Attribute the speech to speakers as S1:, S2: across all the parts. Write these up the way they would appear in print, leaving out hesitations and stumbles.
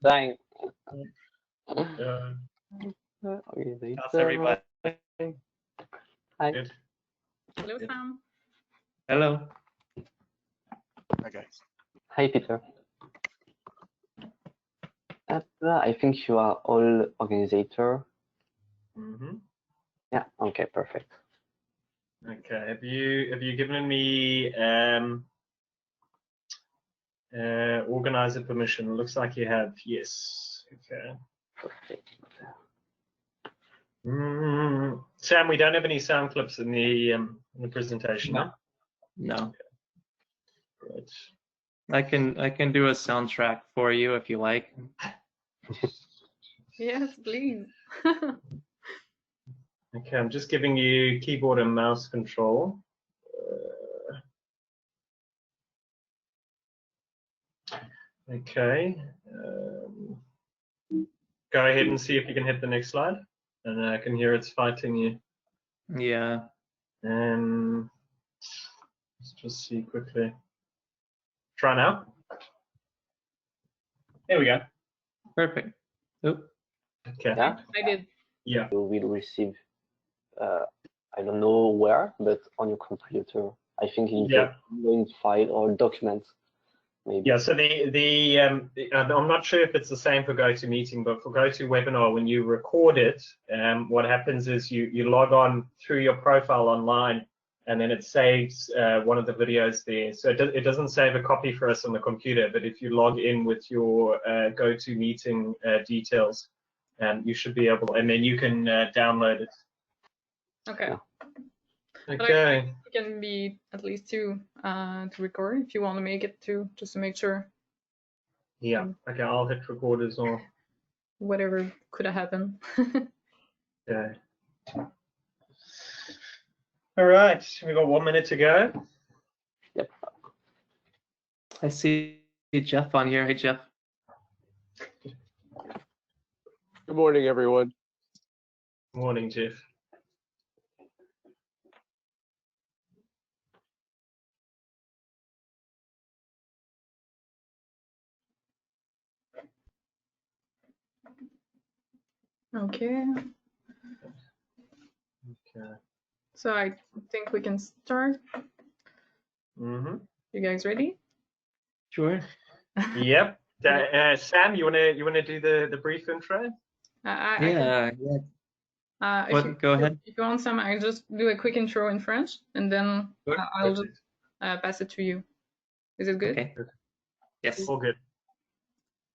S1: Time.
S2: How's everybody?
S1: Hi.
S2: Good.
S3: Hello, Sam.
S2: Hello.
S4: Hi guys.
S1: Hi, Peter. I think you are all organizer.
S2: Mm-hmm.
S1: Yeah. Okay. Perfect.
S2: Okay. Have you given me organizer permission? Looks like you have. Yes. Okay.
S1: Perfect.
S2: Sam, we don't have any sound clips in the presentation.
S5: No. No.
S2: Right.
S5: I can do a soundtrack for you if you like.
S3: Yes, please.
S2: Okay, I'm just giving you keyboard and mouse control. Okay. Go ahead and see if you can hit the next slide. And I can hear it's fighting you.
S5: Yeah.
S2: Let's just see quickly. Try now. There we go.
S5: Perfect. Oop.
S2: Okay.
S1: Yeah.
S3: I did.
S2: Yeah.
S1: You will receive. I don't know where, but on your computer. I think in your file or document. Maybe.
S2: Yeah, so I'm not sure if it's the same for GoToMeeting, but for GoToWebinar, when you record it, what happens is you log on through your profile online, and then it saves one of the videos there. So it doesn't save a copy for us on the computer, but if you log in with your GoToMeeting details, you should be able, and then you can download it.
S3: Okay.
S1: Yeah.
S2: Okay.
S3: It can be at least two to record if you want to make it two, just to make sure.
S2: Yeah. Okay, I'll hit record as well.
S3: Whatever could have happened.
S2: Okay. All right, we've got 1 minute to go.
S1: Yep.
S5: I see Jeff on here. Hey, Jeff.
S4: Good morning, everyone.
S2: Morning, Jeff.
S3: Okay.
S2: Okay.
S3: So I think we can start.
S2: Mm-hmm.
S3: You guys ready?
S5: Sure.
S2: Yep. Sam, you wanna do the brief intro?
S5: Yeah. Go ahead.
S3: If you want some, I just do a quick intro in French, and then
S5: Sure.
S3: I'll just pass it to you. Is it good?
S5: Okay. Yes.
S2: All good.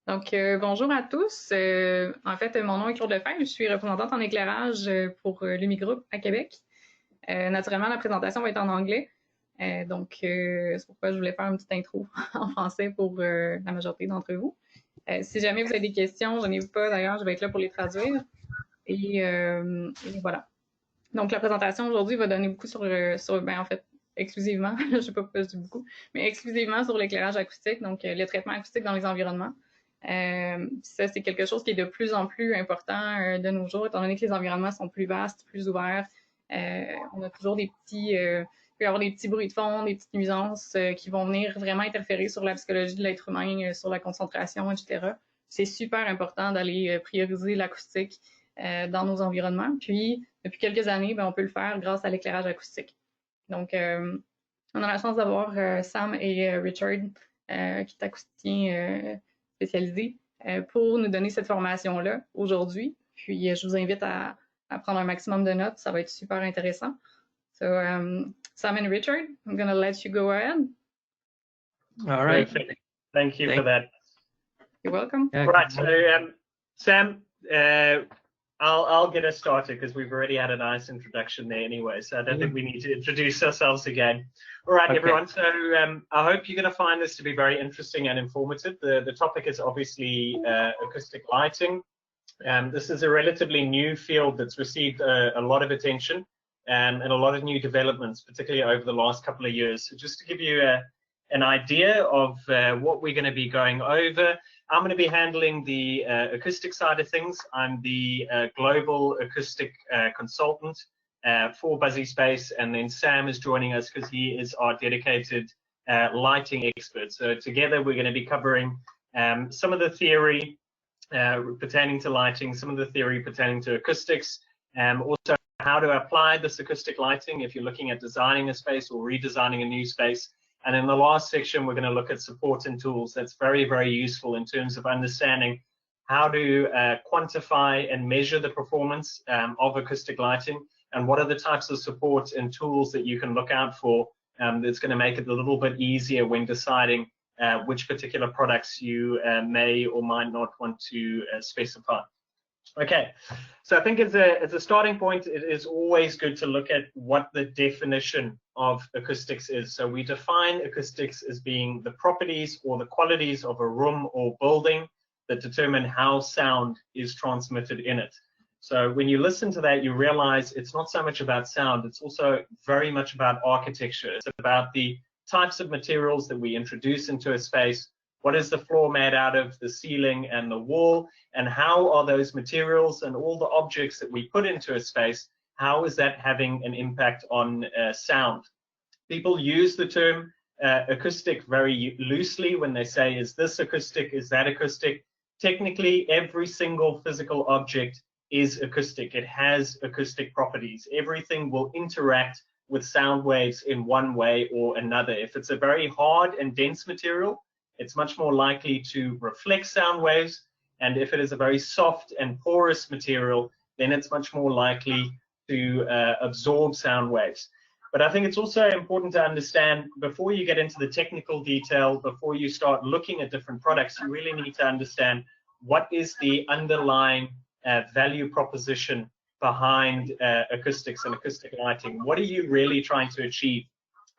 S3: Donc, bonjour à tous. En fait, mon nom est Claude Lefebvre. Je suis représentante en éclairage pour l'Umigroupe à Québec. Naturellement, la présentation va être en anglais. Donc, c'est pourquoi je voulais faire une petite intro en français pour la majorité d'entre vous. Si jamais vous avez des questions, gênez-vous pas. D'ailleurs, je vais être là pour les traduire. Et voilà. Donc, la présentation aujourd'hui va donner beaucoup sur en fait, exclusivement, je ne sais pas pourquoi je dis beaucoup, mais exclusivement sur l'éclairage acoustique, donc le traitement acoustique dans les environnements. Ça, c'est quelque chose qui est de plus en plus important de nos jours, étant donné que les environnements sont plus vastes, plus ouverts. On a toujours des petits... il peut y avoir des petits bruits de fond, des petites nuisances qui vont venir vraiment interférer sur la psychologie de l'être humain, sur la concentration, etc. C'est super important d'aller prioriser l'acoustique dans nos environnements. Puis, depuis quelques années, on peut le faire grâce à l'éclairage acoustique. Donc, on a la chance d'avoir Sam et Richard, qui est acousticien spécialisé, pour nous donner cette formation-là aujourd'hui. Puis, je vous invite à prendre un maximum de notes. Ça va être super intéressant. So, Sam and Richard, I'm going to let you go ahead.
S5: All right.
S2: Perfect. Thank you for that.
S3: You're welcome.
S5: Yeah,
S2: Right, so Sam, I'll get us started because we've already had a nice introduction there anyway, so I don't think we need to introduce ourselves again. All right, everyone, so I hope you're going to find this to be very interesting and informative. The topic is obviously acoustic lighting. This is a relatively new field that's received a lot of attention and a lot of new developments, particularly over the last couple of years. So just to give you an idea of what we're going to be going over, I'm going to be handling the acoustic side of things. I'm the global acoustic consultant for BuzziSpace, and then Sam is joining us because he is our dedicated lighting expert. So together we're going to be covering some of the theory, pertaining to lighting, some of the theory pertaining to acoustics, also how to apply this acoustic lighting if you're looking at designing a space or redesigning a new space. And in the last section, we're going to look at support and tools. That's very, very useful in terms of understanding how to quantify and measure the performance of acoustic lighting, and what are the types of support and tools that you can look out for that's going to make it a little bit easier when deciding which particular products you may or might not want to specify. Okay, so I think as a starting point, it is always good to look at what the definition of acoustics is. So we define acoustics as being the properties or the qualities of a room or building that determine how sound is transmitted in it. So when you listen to that, you realize it's not so much about sound, it's also very much about architecture. It's about the types of materials that we introduce into a space. What is the floor made out of, the ceiling and the wall, and how are those materials and all the objects that we put into a space, how is that having an impact on sound? People use the term acoustic very loosely when they say, is this acoustic, is that acoustic? Technically, every single physical object is acoustic. It has acoustic properties. Everything will interact with sound waves in one way or another. If it's a very hard and dense material, it's much more likely to reflect sound waves. And if it is a very soft and porous material, then it's much more likely to absorb sound waves. But I think it's also important to understand, before you get into the technical detail, before you start looking at different products, you really need to understand what is the underlying value proposition behind acoustics and acoustic lighting. What are you really trying to achieve?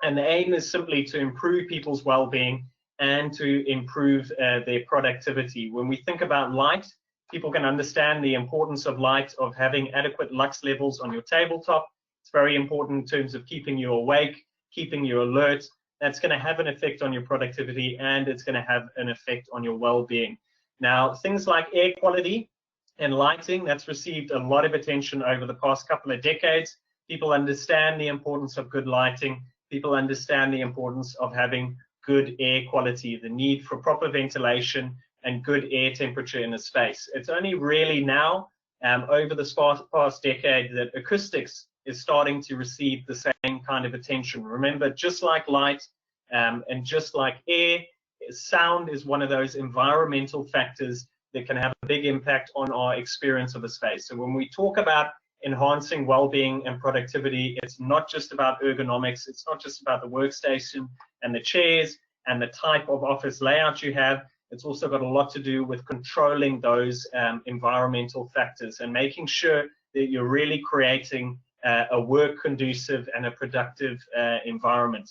S2: And the aim is simply to improve people's well-being and to improve their productivity. When we think about light, people can understand the importance of light, of having adequate lux levels on your tabletop. It's very important in terms of keeping you awake, keeping you alert. That's going to have an effect on your productivity, and it's going to have an effect on your well-being. Now, things like air quality and lighting, that's received a lot of attention over the past couple of decades. People understand the importance of good lighting. People understand the importance of having good air quality, the need for proper ventilation and good air temperature in a space. It's only really now, over the past decade, that acoustics is starting to receive the same kind of attention. Remember, just like light and just like air, sound is one of those environmental factors that can have a big impact on our experience of a space. So when we talk about enhancing well-being and productivity, it's not just about ergonomics, it's not just about the workstation and the chairs and the type of office layout you have. It's also got a lot to do with controlling those environmental factors and making sure that you're really creating a work conducive and a productive environment.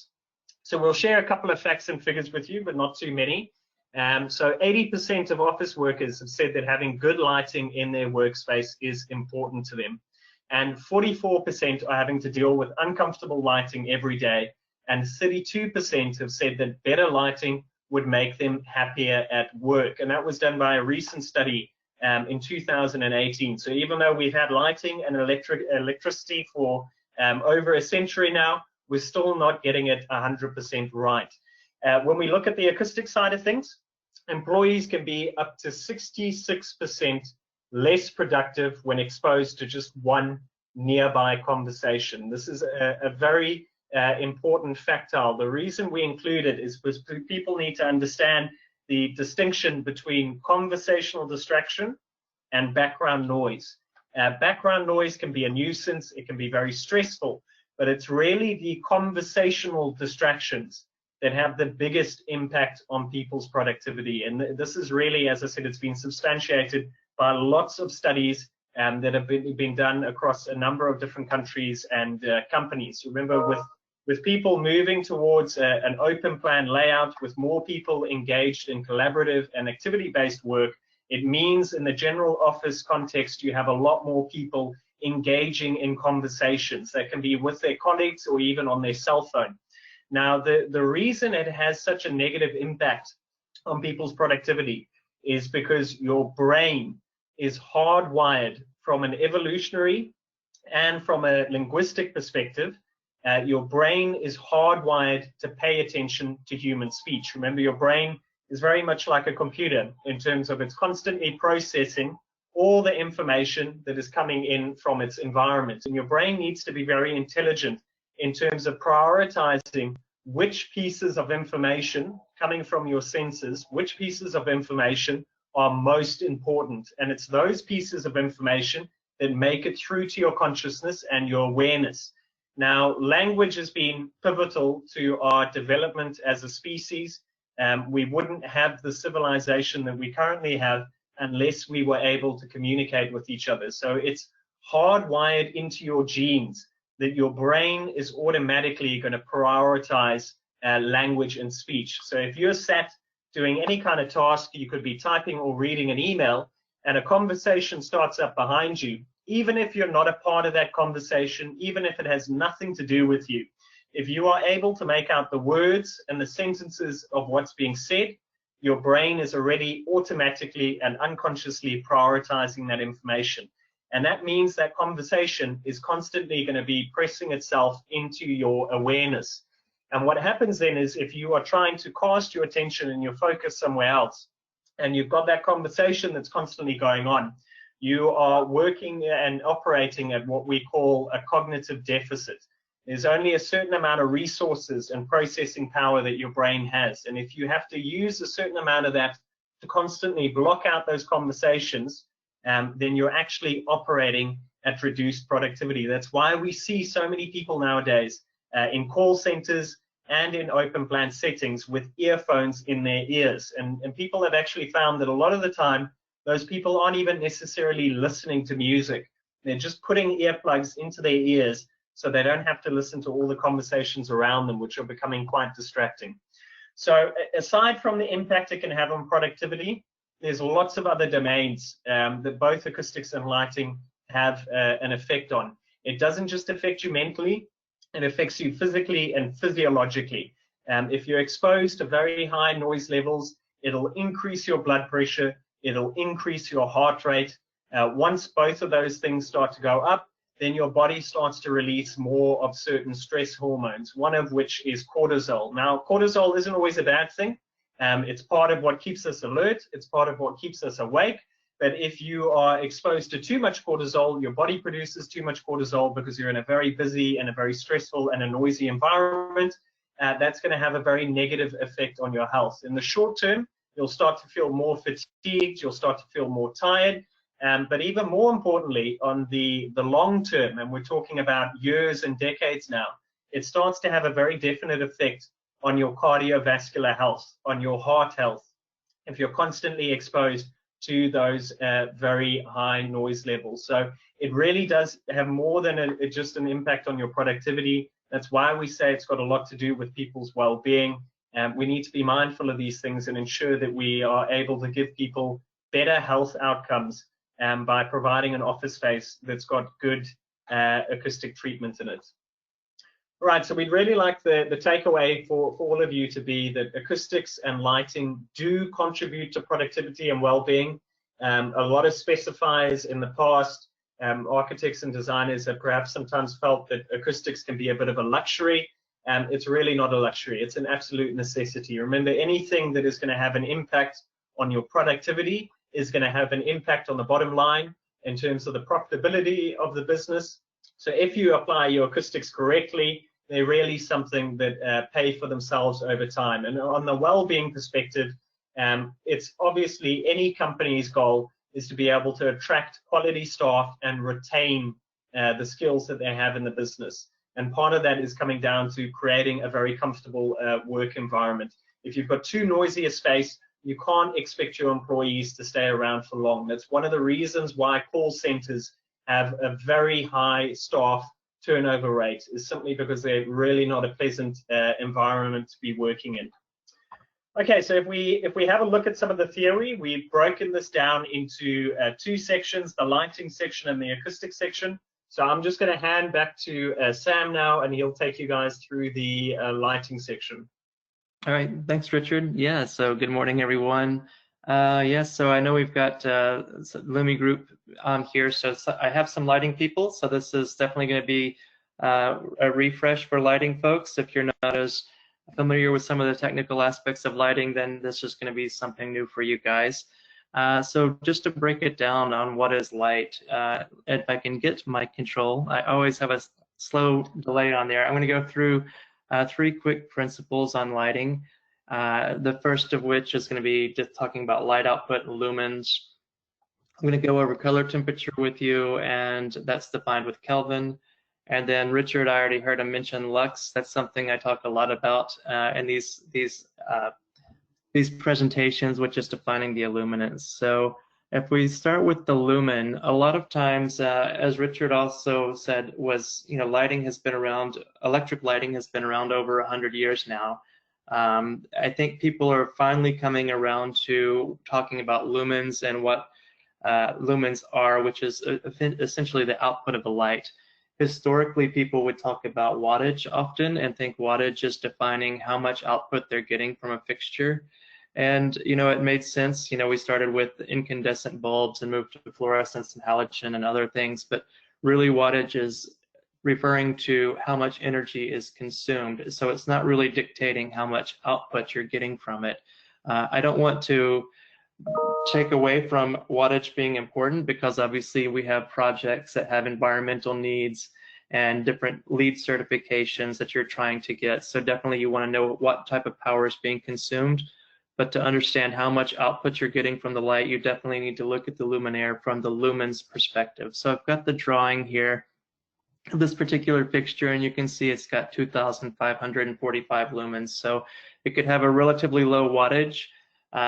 S2: So we'll share a couple of facts and figures with you, but not too many. So 80% of office workers have said that having good lighting in their workspace is important to them. And 44% are having to deal with uncomfortable lighting every day. And 32% have said that better lighting would make them happier at work. And that was done by a recent study in 2018. So even though we've had lighting and electricity for over a century now, we're still not getting it 100% right. When we look at the acoustic side of things, employees can be up to 66% less productive when exposed to just one nearby conversation. This is a very important factor. The reason we include it is because people need to understand the distinction between conversational distraction and background noise. Background noise can be a nuisance, it can be very stressful, but it's really the conversational distractions that have the biggest impact on people's productivity. And this is really, as I said, it's been substantiated by lots of studies that have been done across a number of different countries and companies. Remember, with people moving towards an open plan layout, with more people engaged in collaborative and activity-based work, it means in the general office context, you have a lot more people engaging in conversations that can be with their colleagues or even on their cell phone. Now, the reason it has such a negative impact on people's productivity is because your brain is hardwired from an evolutionary and from a linguistic perspective. Your brain is hardwired to pay attention to human speech. Remember, your brain is very much like a computer in terms of it's constantly processing all the information that is coming in from its environment. And your brain needs to be very intelligent in terms of prioritizing which pieces of information coming from your senses, which pieces of information are most important. And it's those pieces of information that make it through to your consciousness and your awareness. Now, language has been pivotal to our development as a species. We wouldn't have the civilization that we currently have unless we were able to communicate with each other. So it's hardwired into your genes that your brain is automatically going to prioritize language and speech. So if you're sat doing any kind of task, you could be typing or reading an email, and a conversation starts up behind you, even if you're not a part of that conversation, even if it has nothing to do with you, if you are able to make out the words and the sentences of what's being said, your brain is already automatically and unconsciously prioritizing that information. And that means that conversation is constantly going to be pressing itself into your awareness. And what happens then is if you are trying to cast your attention and your focus somewhere else, and you've got that conversation that's constantly going on, you are working and operating at what we call a cognitive deficit. There's only a certain amount of resources and processing power that your brain has. And if you have to use a certain amount of that to constantly block out those conversations, then you're actually operating at reduced productivity. That's why we see so many people nowadays in call centers and in open plan settings with earphones in their ears. And people have actually found that a lot of the time, those people aren't even necessarily listening to music. They're just putting earplugs into their ears so they don't have to listen to all the conversations around them, which are becoming quite distracting. So aside from the impact it can have on productivity, there's lots of other domains that both acoustics and lighting have an effect on. It doesn't just affect you mentally, it affects you physically and physiologically. If you're exposed to very high noise levels, it'll increase your blood pressure, it'll increase your heart rate. Once both of those things start to go up, then your body starts to release more of certain stress hormones, one of which is cortisol. Now, cortisol isn't always a bad thing. It's part of what keeps us alert. It's part of what keeps us awake. But if you are exposed to too much cortisol, your body produces too much cortisol because you're in a very busy and a very stressful and a noisy environment. That's going to have a very negative effect on your health. In the short term, you'll start to feel more fatigued. You'll start to feel more tired. But even more importantly, on the long term, and we're talking about years and decades now, it starts to have a very definite effect on your cardiovascular health, on your heart health, if you're constantly exposed to those very high noise levels. So it really does have more than just an impact on your productivity. That's why we say it's got a lot to do with people's well-being. We need to be mindful of these things and ensure that we are able to give people better health outcomes by providing an office space that's got good acoustic treatment in it. All right, so we'd really like the takeaway for all of you to be that acoustics and lighting do contribute to productivity and well-being. A lot of specifiers in the past, architects and designers have perhaps sometimes felt that acoustics can be a bit of a luxury. It's really not a luxury, it's an absolute necessity. Remember, anything that is going to have an impact on your productivity is going to have an impact on the bottom line in terms of the profitability of the business. So if you apply your acoustics correctly, they're really something that pay for themselves over time. And on the well-being perspective, it's obviously any company's goal is to be able to attract quality staff and retain the skills that they have in the business. And part of that is coming down to creating a very comfortable work environment. If you've got too noisy a space, you can't expect your employees to stay around for long. That's one of the reasons why call centers have a very high staff turnover rate, is simply because they're really not a pleasant environment to be working in. Okay, so if we have a look at some of the theory, we've broken this down into two sections, the lighting section and the acoustic section. So I'm just going to hand back to Sam now, and he'll take you guys through the lighting section.
S5: All right, thanks, Richard. Yeah, so good morning, everyone. Yes, so I know we've got Lumi group on here, so I have some lighting people, so this is definitely going to be a refresh for lighting folks if you're not as familiar with some of the technical aspects of lighting, then this is going to be something new for you guys. So just to break it down on what is light, if I can get my control, I always have a slow delay on there. I'm going to go through 3 quick principles on lighting. The first of which is going to be just talking about light output and lumens. I'm going to go over color temperature with you, and that's defined with Kelvin. And then Richard, I already heard him mention lux. That's something I talk a lot about in these presentations, which is defining the illuminance. So if we start with the lumen, a lot of times, as Richard also said, was, lighting has been around, electric lighting has been around over 100 years now. I think people are finally coming around to talking about lumens and what lumens are, which is essentially the output of the light. Historically, people would talk about wattage often and think wattage is defining how much output they're getting from a fixture. And, it made sense. We started with incandescent bulbs and moved to fluorescence and halogen and other things, but really wattage is referring to how much energy is consumed. So it's not really dictating how much output you're getting from it. I don't want to take away from wattage being important, because obviously we have projects that have environmental needs and different LEED certifications that you're trying to get. So definitely you want to know what type of power is being consumed. But to understand how much output you're getting from the light, you definitely need to look at the luminaire from the lumens perspective. So I've got the drawing here of this particular fixture, and you can see it's got 2,545 lumens. So it could have a relatively low wattage.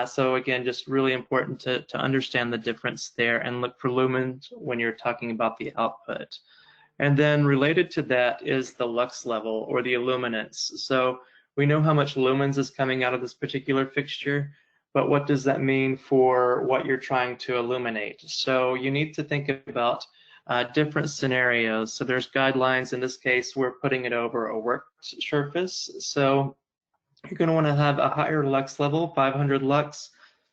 S5: So again, just really important to understand the difference there and look for lumens when you're talking about the output. And then related to that is the lux level, or the illuminance. So we know how much lumens is coming out of this particular fixture, but what does that mean for what you're trying to illuminate? So you need to think about different scenarios. So there's guidelines. In this case, we're putting it over a work surface. So you're going to want to have a higher lux level, 500 lux.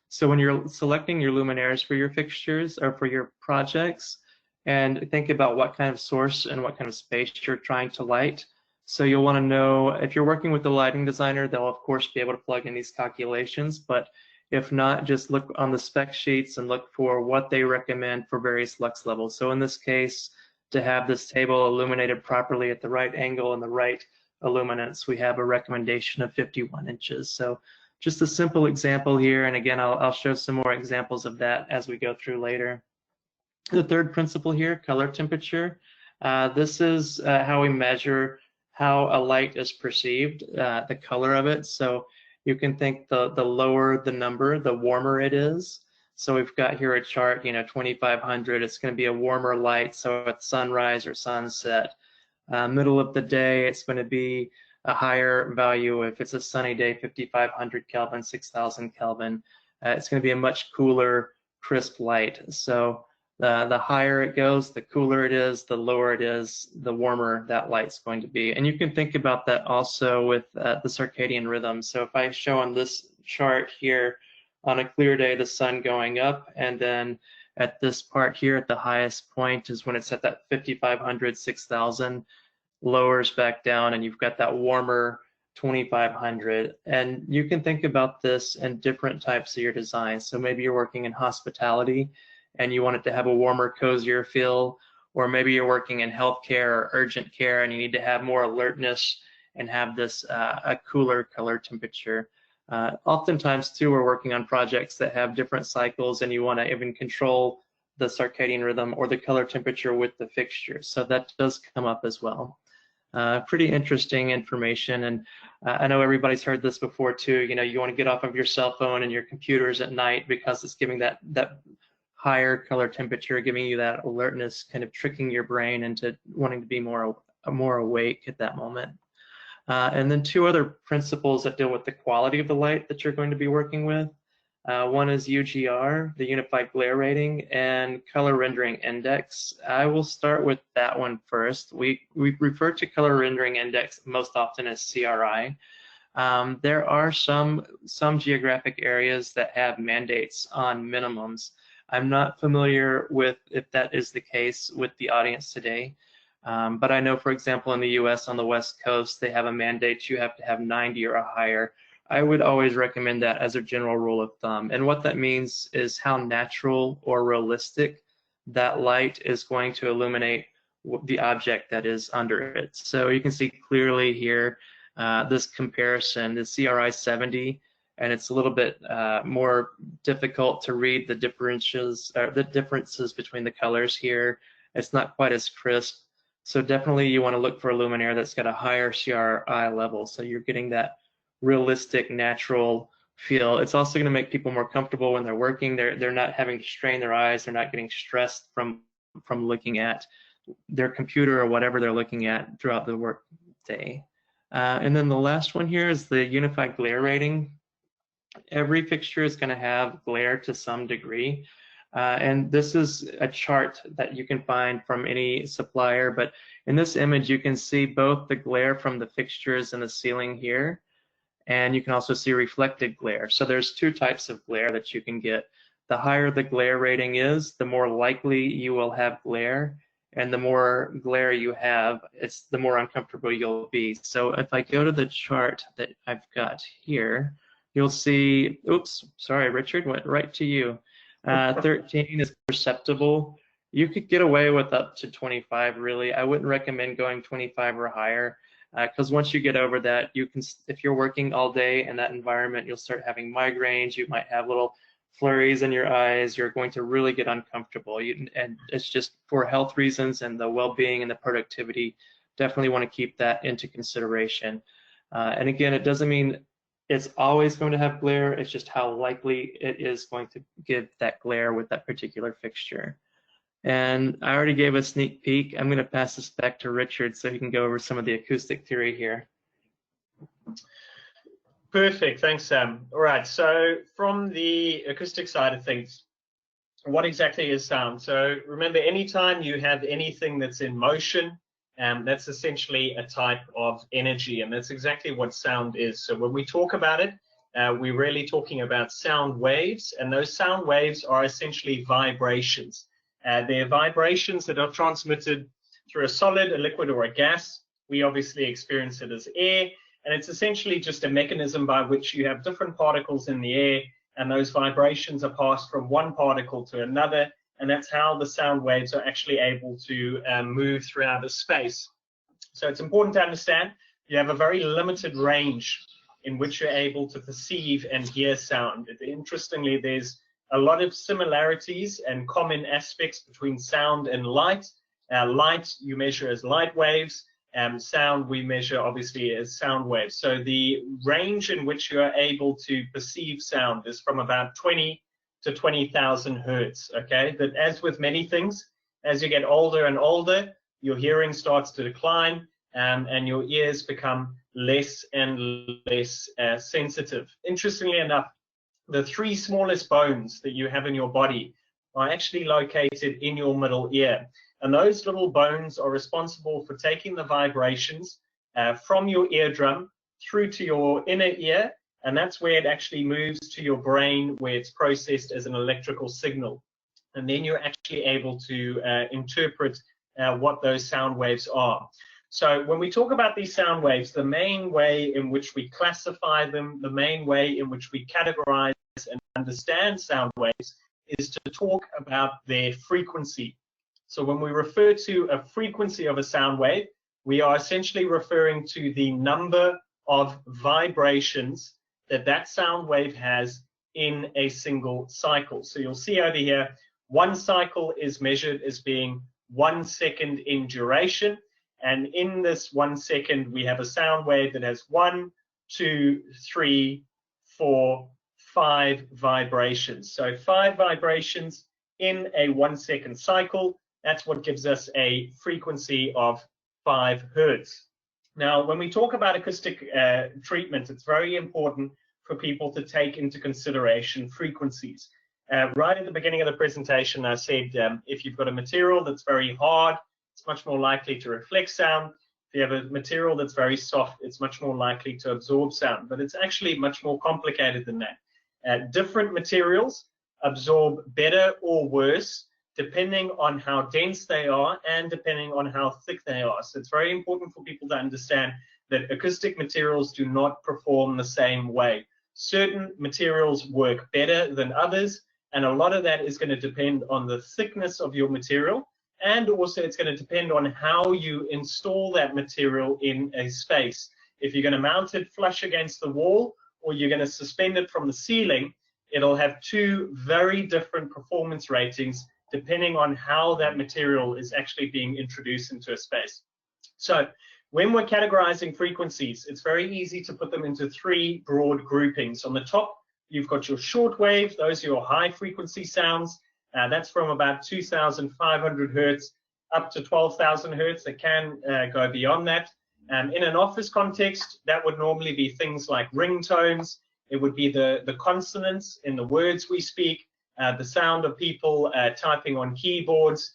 S5: So when you're selecting your luminaires for your fixtures or for your projects, and think about what kind of source and what kind of space you're trying to light. So you'll want to know, if you're working with the lighting designer, they'll of course be able to plug in these calculations, but if not, just look on the spec sheets and look for what they recommend for various lux levels. So in this case, to have this table illuminated properly at the right angle and the right illuminance, we have a recommendation of 51 inches. So just a simple example here, and again, I'll show some more examples of that as we go through later. The third principle here, color temperature. This is how we measure how a light is perceived, the color of it. So you can think the lower the number, the warmer it is. So we've got here a chart, 2500, it's going to be a warmer light. So at sunrise or sunset, middle of the day, it's going to be a higher value. If it's a sunny day, 5500 Kelvin, 6000 Kelvin, it's going to be a much cooler, crisp light. So the higher it goes, the cooler it is, the lower it is, the warmer that light's going to be. And you can think about that also with the circadian rhythm. So if I show on this chart here, on a clear day, the sun going up, and then at this part here at the highest point is when it's at that 5500, 6000, lowers back down, and you've got that warmer 2500. And you can think about this in different types of your design. So maybe you're working in hospitality and you want it to have a warmer, cozier feel, or maybe you're working in healthcare or urgent care and you need to have more alertness and have this a cooler color temperature. Oftentimes too, we're working on projects that have different cycles and you want to even control the circadian rhythm or the color temperature with the fixture. So that does come up as well. Pretty interesting information, and I know everybody's heard this before too. You want to get off of your cell phone and your computers at night because it's giving that higher color temperature, giving you that alertness, kind of tricking your brain into wanting to be more awake at that moment. And then two other principles that deal with the quality of the light that you're going to be working with. One is UGR, the Unified Glare Rating, and Color Rendering Index. I will start with that one first. We refer to Color Rendering Index most often as CRI. There are some geographic areas that have mandates on minimums. I'm not familiar with if that is the case with the audience today. But I know, for example, in the US on the West Coast, they have a mandate you have to have 90 or higher. I would always recommend that as a general rule of thumb. And what that means is how natural or realistic that light is going to illuminate the object that is under it. So you can see clearly here this comparison, the CRI 70, and it's a little bit more difficult to read the differences between the colors here. It's not quite as crisp. So definitely you want to look for a luminaire that's got a higher CRI level. So you're getting that realistic, natural feel. It's also going to make people more comfortable when they're working. They're not having to strain their eyes. They're not getting stressed from looking at their computer or whatever they're looking at throughout the work day. And then the last one here is the unified glare rating. Every fixture is going to have glare to some degree. And this is a chart that you can find from any supplier, but in this image you can see both the glare from the fixtures in the ceiling here, and you can also see reflected glare. So there's two types of glare that you can get. The higher the glare rating is, the more likely you will have glare, and the more glare you have, the more uncomfortable you'll be. So if I go to the chart that I've got here, you'll see, oops, sorry, Richard, went right to you. 13 is perceptible. You could get away with up to 25, really. I wouldn't recommend going 25 or higher, because once you get over that, you can, if you're working all day in that environment, you'll start having migraines. You might have little flurries in your eyes. You're going to really get uncomfortable. And it's just for health reasons and the well-being and the productivity. Definitely want to keep that into consideration. And again, it doesn't mean it's always going to have glare. It's just how likely it is going to give that glare with that particular fixture. And I already gave a sneak peek. I'm going to pass this back to Richard so he can go over some of the acoustic theory here.
S2: Perfect, thanks, Sam. All right, so from the acoustic side of things, what exactly is sound? So remember, anytime you have anything that's in motion, that's essentially a type of energy, and that's exactly what sound is. So when we talk about it, we're really talking about sound waves, and those sound waves are essentially vibrations. They're vibrations that are transmitted through a solid, a liquid, or a gas. We obviously experience it as air, and it's essentially just a mechanism by which you have different particles in the air, and those vibrations are passed from one particle to another, and that's how the sound waves are actually able to move throughout the space. So it's important to understand you have a very limited range in which you're able to perceive and hear sound. Interestingly, there's a lot of similarities and common aspects between sound and light. Light you measure as light waves, and sound we measure obviously as sound waves. So the range in which you are able to perceive sound is from about 20 to 20,000 hertz, okay? But as with many things, as you get older and older, your hearing starts to decline, and your ears become less and less sensitive. Interestingly enough, the three smallest bones that you have in your body are actually located in your middle ear. And those little bones are responsible for taking the vibrations from your eardrum through to your inner ear, and that's where it actually moves to your brain, where it's processed as an electrical signal. And then you're actually able to interpret what those sound waves are. So when we talk about these sound waves, the main way in which we classify them, the main way in which we categorize and understand sound waves is to talk about their frequency. So when we refer to a frequency of a sound wave, we are essentially referring to the number of vibrations that that sound wave has in a single cycle. So you'll see over here, one cycle is measured as being 1 second in duration. And in this 1 second, we have a sound wave that has 1, 2, 3, 4, 5 vibrations. So 5 vibrations in a 1 second cycle. That's what gives us a frequency of 5 hertz. Now, when we talk about acoustic treatment, it's very important for people to take into consideration frequencies. Right at the beginning of the presentation, I said if you've got a material that's very hard, it's much more likely to reflect sound. If you have a material that's very soft, it's much more likely to absorb sound. But it's actually much more complicated than that. Different materials absorb better or worse depending on how dense they are and depending on how thick they are. So it's very important for people to understand that acoustic materials do not perform the same way. Certain materials work better than others, and a lot of that is going to depend on the thickness of your material, and also it's going to depend on how you install that material in a space. If you're going to mount it flush against the wall or you're going to suspend it from the ceiling, it'll have two very different performance ratings depending on how that material is actually being introduced into a space. So when we're categorizing frequencies, it's very easy to put them into three broad groupings. On the top, you've got your short wave. Those are your high frequency sounds. That's from about 2,500 hertz up to 12,000 hertz. It can go beyond that. In an office context, that would normally be things like ringtones. It would be the consonants in the words we speak, the sound of people typing on keyboards.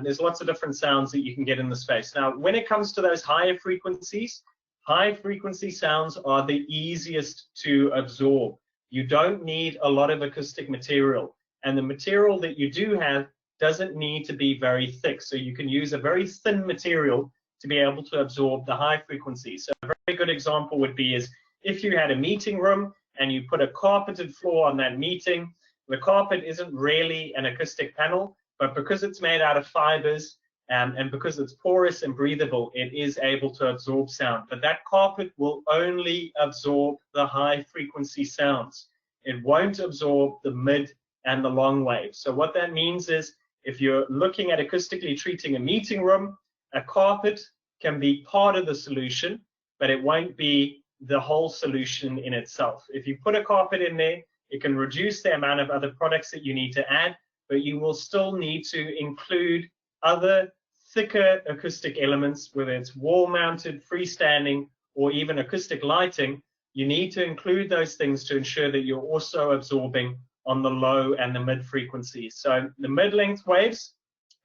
S2: There's lots of different sounds that you can get in the space. Now, when it comes to those higher frequencies, high frequency sounds are the easiest to absorb. You don't need a lot of acoustic material, and the material that you do have doesn't need to be very thick. So you can use a very thin material to be able to absorb the high frequencies. So a very good example would be is if you had a meeting room and you put a carpeted floor on that meeting. The carpet isn't really an acoustic panel, but because it's made out of fibers and because it's porous and breathable, it is able to absorb sound. But that carpet will only absorb the high frequency sounds. It won't absorb the mid and the long wave. So what that means is if you're looking at acoustically treating a meeting room, a carpet can be part of the solution, but it won't be the whole solution in itself. If you put a carpet in there, it can reduce the amount of other products that you need to add, but you will still need to include other thicker acoustic elements, whether it's wall-mounted, freestanding, or even acoustic lighting. You need to include those things to ensure that you're also absorbing on the low and the mid frequencies. So the mid-length waves,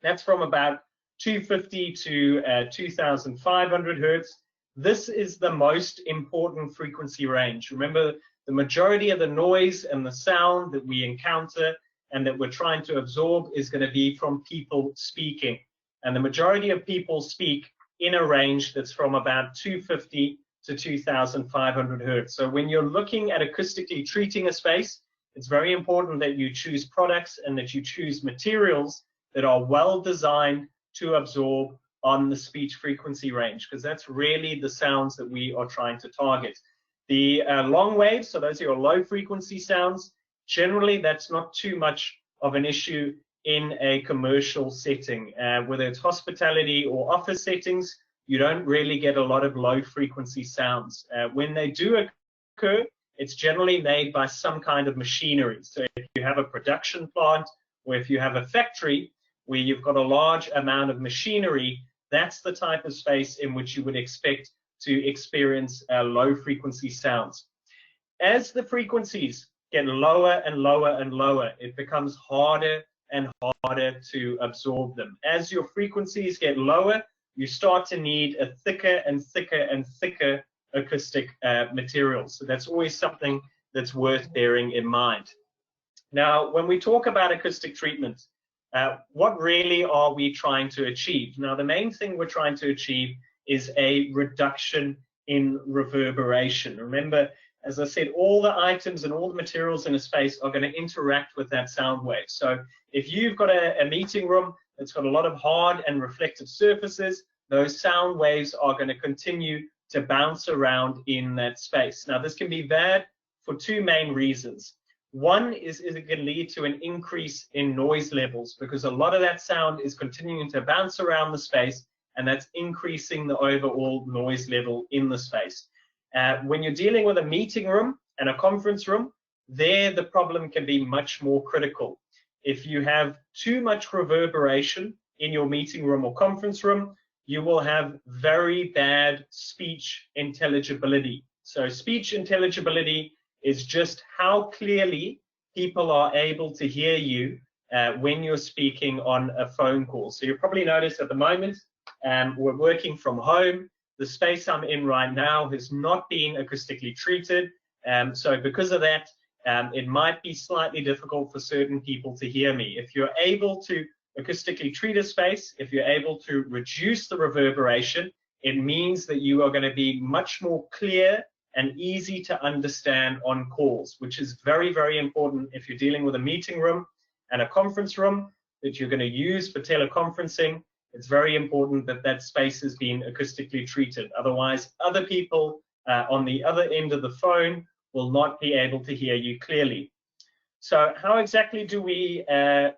S2: that's from about 250 to 2,500 hertz. This is the most important frequency range. Remember, the majority of the noise and the sound that we encounter and that we're trying to absorb is going to be from people speaking. And the majority of people speak in a range that's from about 250 to 2,500 hertz. So when you're looking at acoustically treating a space, it's very important that you choose products and that you choose materials that are well designed to absorb on the speech frequency range, because that's really the sounds that we are trying to target. The long waves, so those are your low frequency sounds, generally that's not too much of an issue in a commercial setting. Whether it's hospitality or office settings, you don't really get a lot of low frequency sounds. When they do occur, it's generally made by some kind of machinery. So if you have a production plant or if you have a factory where you've got a large amount of machinery, that's the type of space in which you would expect to experience low frequency sounds. As the frequencies get lower and lower and lower, it becomes harder and harder to absorb them. As your frequencies get lower, you start to need a thicker and thicker and thicker acoustic material. So that's always something that's worth bearing in mind. Now, when we talk about acoustic treatment, what really are we trying to achieve? Now, the main thing we're trying to achieve is a reduction in reverberation. Remember, as I said, all the items and all the materials in a space are going to interact with that sound wave. So if you've got a meeting room that's got a lot of hard and reflective surfaces, those sound waves are going to continue to bounce around in that space. Now, this can be bad for two main reasons. One is it can lead to an increase in noise levels because a lot of that sound is continuing to bounce around the space, and that's increasing the overall noise level in the space. When you're dealing with a meeting room and a conference room, there the problem can be much more critical. If you have too much reverberation in your meeting room or conference room, you will have very bad speech intelligibility. So speech intelligibility is just how clearly people are able to hear you when you're speaking on a phone call. So you'll probably notice at the moment, we're working from home. The space I'm in right now has not been acoustically treated. So because of that, it might be slightly difficult for certain people to hear me. If you're able to acoustically treat a space, if you're able to reduce the reverberation, it means that you are going to be much more clear and easy to understand on calls, which is very, very important if you're dealing with a meeting room and a conference room that you're going to use for teleconferencing. It's very important that that space is being acoustically treated. Otherwise, other people on the other end of the phone will not be able to hear you clearly. So how exactly do we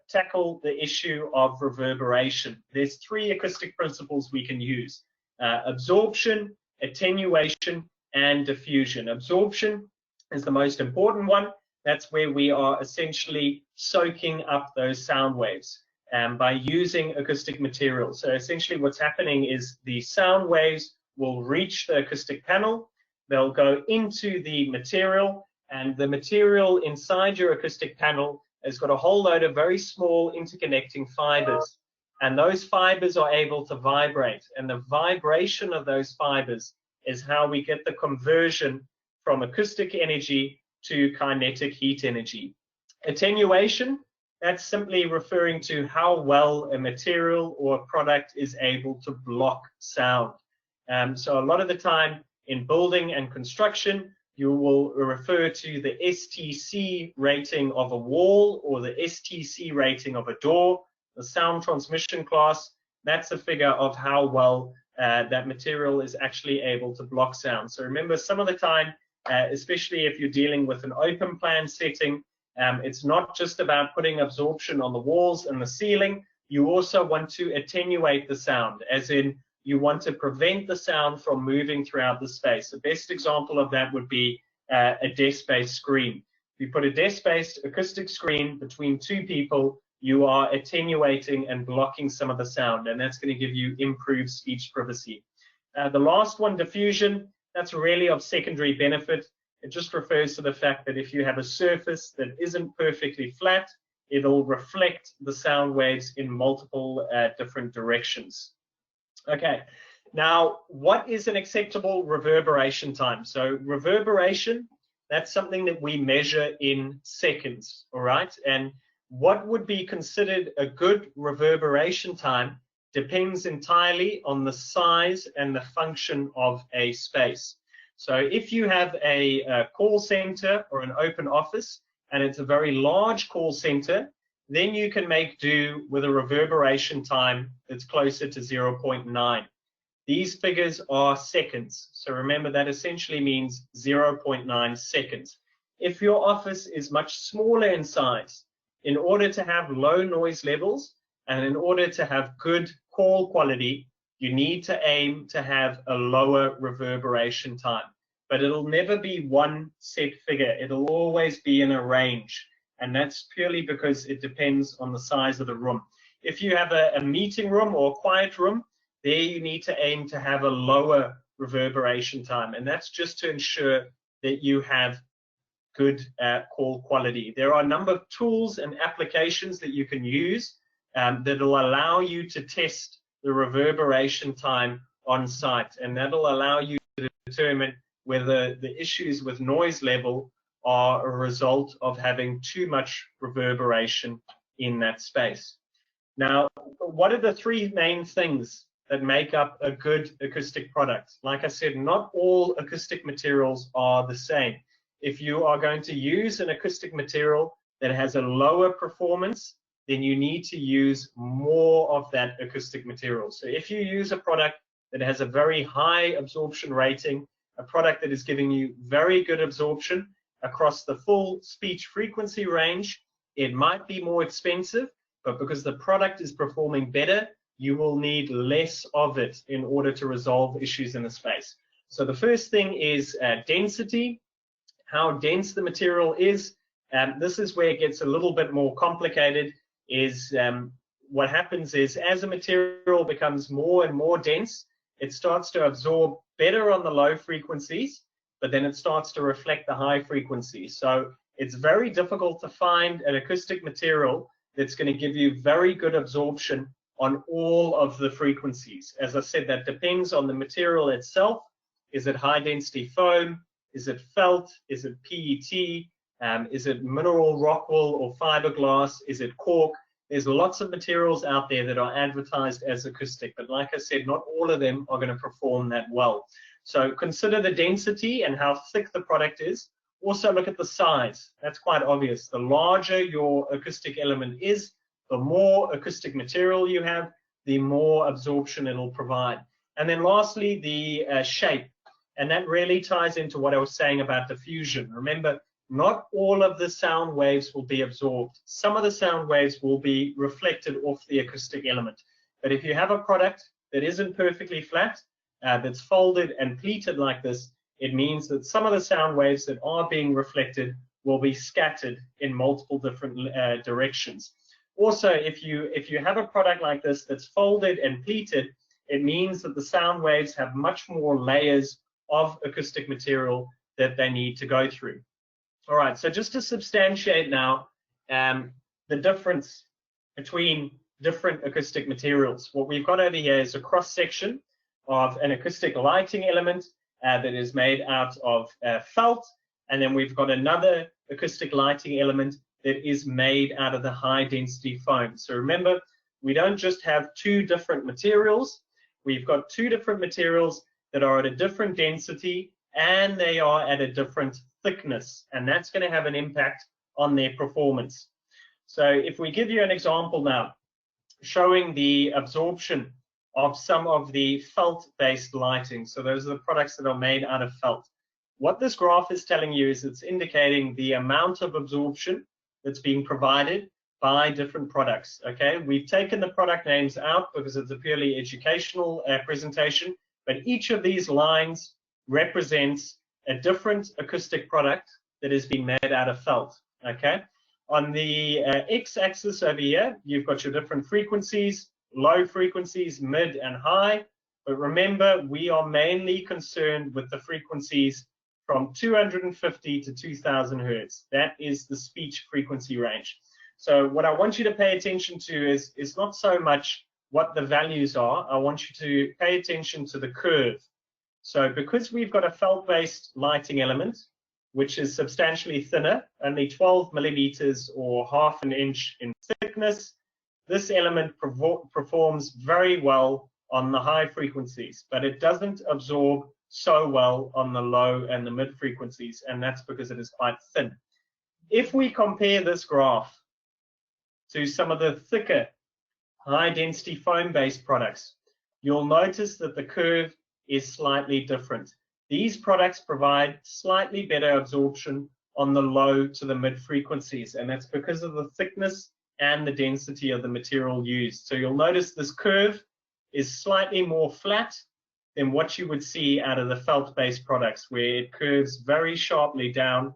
S2: tackle the issue of reverberation? There's 3 acoustic principles we can use: absorption, attenuation, and diffusion. Absorption is the most important one. That's where we are essentially soaking up those sound waves by using acoustic material. So essentially what's happening is the sound waves will reach the acoustic panel, they'll go into the material, and the material inside your acoustic panel has got a whole load of very small interconnecting fibers. And those fibers are able to vibrate. And the vibration of those fibers is how we get the conversion from acoustic energy to kinetic heat energy. Attenuation, that's simply referring to how well a material or a product is able to block sound. So a lot of the time in building and construction, you will refer to the STC rating of a wall or the STC rating of a door, the sound transmission class. That's a figure of how well that material is actually able to block sound. So remember, some of the time, especially if you're dealing with an open plan setting, it's not just about putting absorption on the walls and the ceiling. You also want to attenuate the sound, as in you want to prevent the sound from moving throughout the space. The best example of that would be a desk-based screen. If you put a desk-based acoustic screen between 2 people, you are attenuating and blocking some of the sound, and that's going to give you improved speech privacy. The last one, diffusion, that's really of secondary benefit. It just refers to the fact that if you have a surface that isn't perfectly flat, it'll reflect the sound waves in multiple different directions. Okay, now what is an acceptable reverberation time? So reverberation, that's something that we measure in seconds, all right? And what would be considered a good reverberation time depends entirely on the size and the function of a space. So if you have a call center or an open office, and it's a very large call center, then you can make do with a reverberation time that's closer to 0.9. These figures are seconds. So remember, that essentially means 0.9 seconds. If your office is much smaller in size, in order to have low noise levels and in order to have good call quality, you need to aim to have a lower reverberation time. But it'll never be one set figure. It'll always be in a range. And that's purely because it depends on the size of the room. If you have a meeting room or a quiet room, there you need to aim to have a lower reverberation time. And that's just to ensure that you have good call quality. There are a number of tools and applications that you can use that will allow you to test the reverberation time on site. And that'll allow you to determine whether the issues with noise level are a result of having too much reverberation in that space. Now, what are the 3 main things that make up a good acoustic product? Like I said, not all acoustic materials are the same. If you are going to use an acoustic material that has a lower performance, then you need to use more of that acoustic material. So if you use a product that has a very high absorption rating, a product that is giving you very good absorption across the full speech frequency range, it might be more expensive, but because the product is performing better, you will need less of it in order to resolve issues in the space. So the first thing is density, how dense the material is. This is where it gets a little bit more complicated. What happens is, as a material becomes more and more dense, it starts to absorb better on the low frequencies, but then it starts to reflect the high frequencies. So it's very difficult to find an acoustic material that's going to give you very good absorption on all of the frequencies. As I said, that depends on the material itself. Is it high density foam? Is it felt? Is it PET? Is it mineral rock wool or fiberglass? Is it cork? There's lots of materials out there that are advertised as acoustic, but like I said, not all of them are going to perform that well. So consider the density and how thick the product is. Also look at the size. That's quite obvious. The larger your acoustic element is, the more acoustic material you have, the more absorption it'll provide. And then lastly, the shape. And that really ties into what I was saying about diffusion. Remember, not all of the sound waves will be absorbed. Some of the sound waves will be reflected off the acoustic element. But if you have a product that isn't perfectly flat, that's folded and pleated like this, it means that some of the sound waves that are being reflected will be scattered in multiple different directions. Also, if you have a product like this that's folded and pleated, it means that the sound waves have much more layers of acoustic material that they need to go through. All right, so just to substantiate now the difference between different acoustic materials, what we've got over here is a cross-section of an acoustic lighting element that is made out of felt, and then we've got another acoustic lighting element that is made out of the high-density foam. So remember, we don't just have two different materials, we've got two different materials that are at a different density and they are at a different thickness, and that's going to have an impact on their performance. So if we give you an example now showing the absorption of some of the felt-based lighting, so those are the products that are made out of felt. What this graph is telling you is it's indicating the amount of absorption that's being provided by different products. Okay, we've taken the product names out because it's a purely educational presentation, but each of these lines represents a different acoustic product that has been made out of felt. Okay, on the x-axis over here, you've got your different frequencies, low frequencies, mid and high, but remember, we are mainly concerned with the frequencies from 250 to 2000 hertz. That is the speech frequency range. So what I want you to pay attention to is not so much what the values are. I want you to pay attention to the curve. So because we've got a felt-based lighting element, which is substantially thinner, only 12 millimeters or half an inch in thickness, this element performs very well on the high frequencies, but it doesn't absorb so well on the low and the mid frequencies, and that's because it is quite thin. If we compare this graph to some of the thicker high density foam based products, you'll notice that the curve is slightly different. These products provide slightly better absorption on the low to the mid frequencies, and that's because of the thickness and the density of the material used. So you'll notice this curve is slightly more flat than what you would see out of the felt-based products, where it curves very sharply down,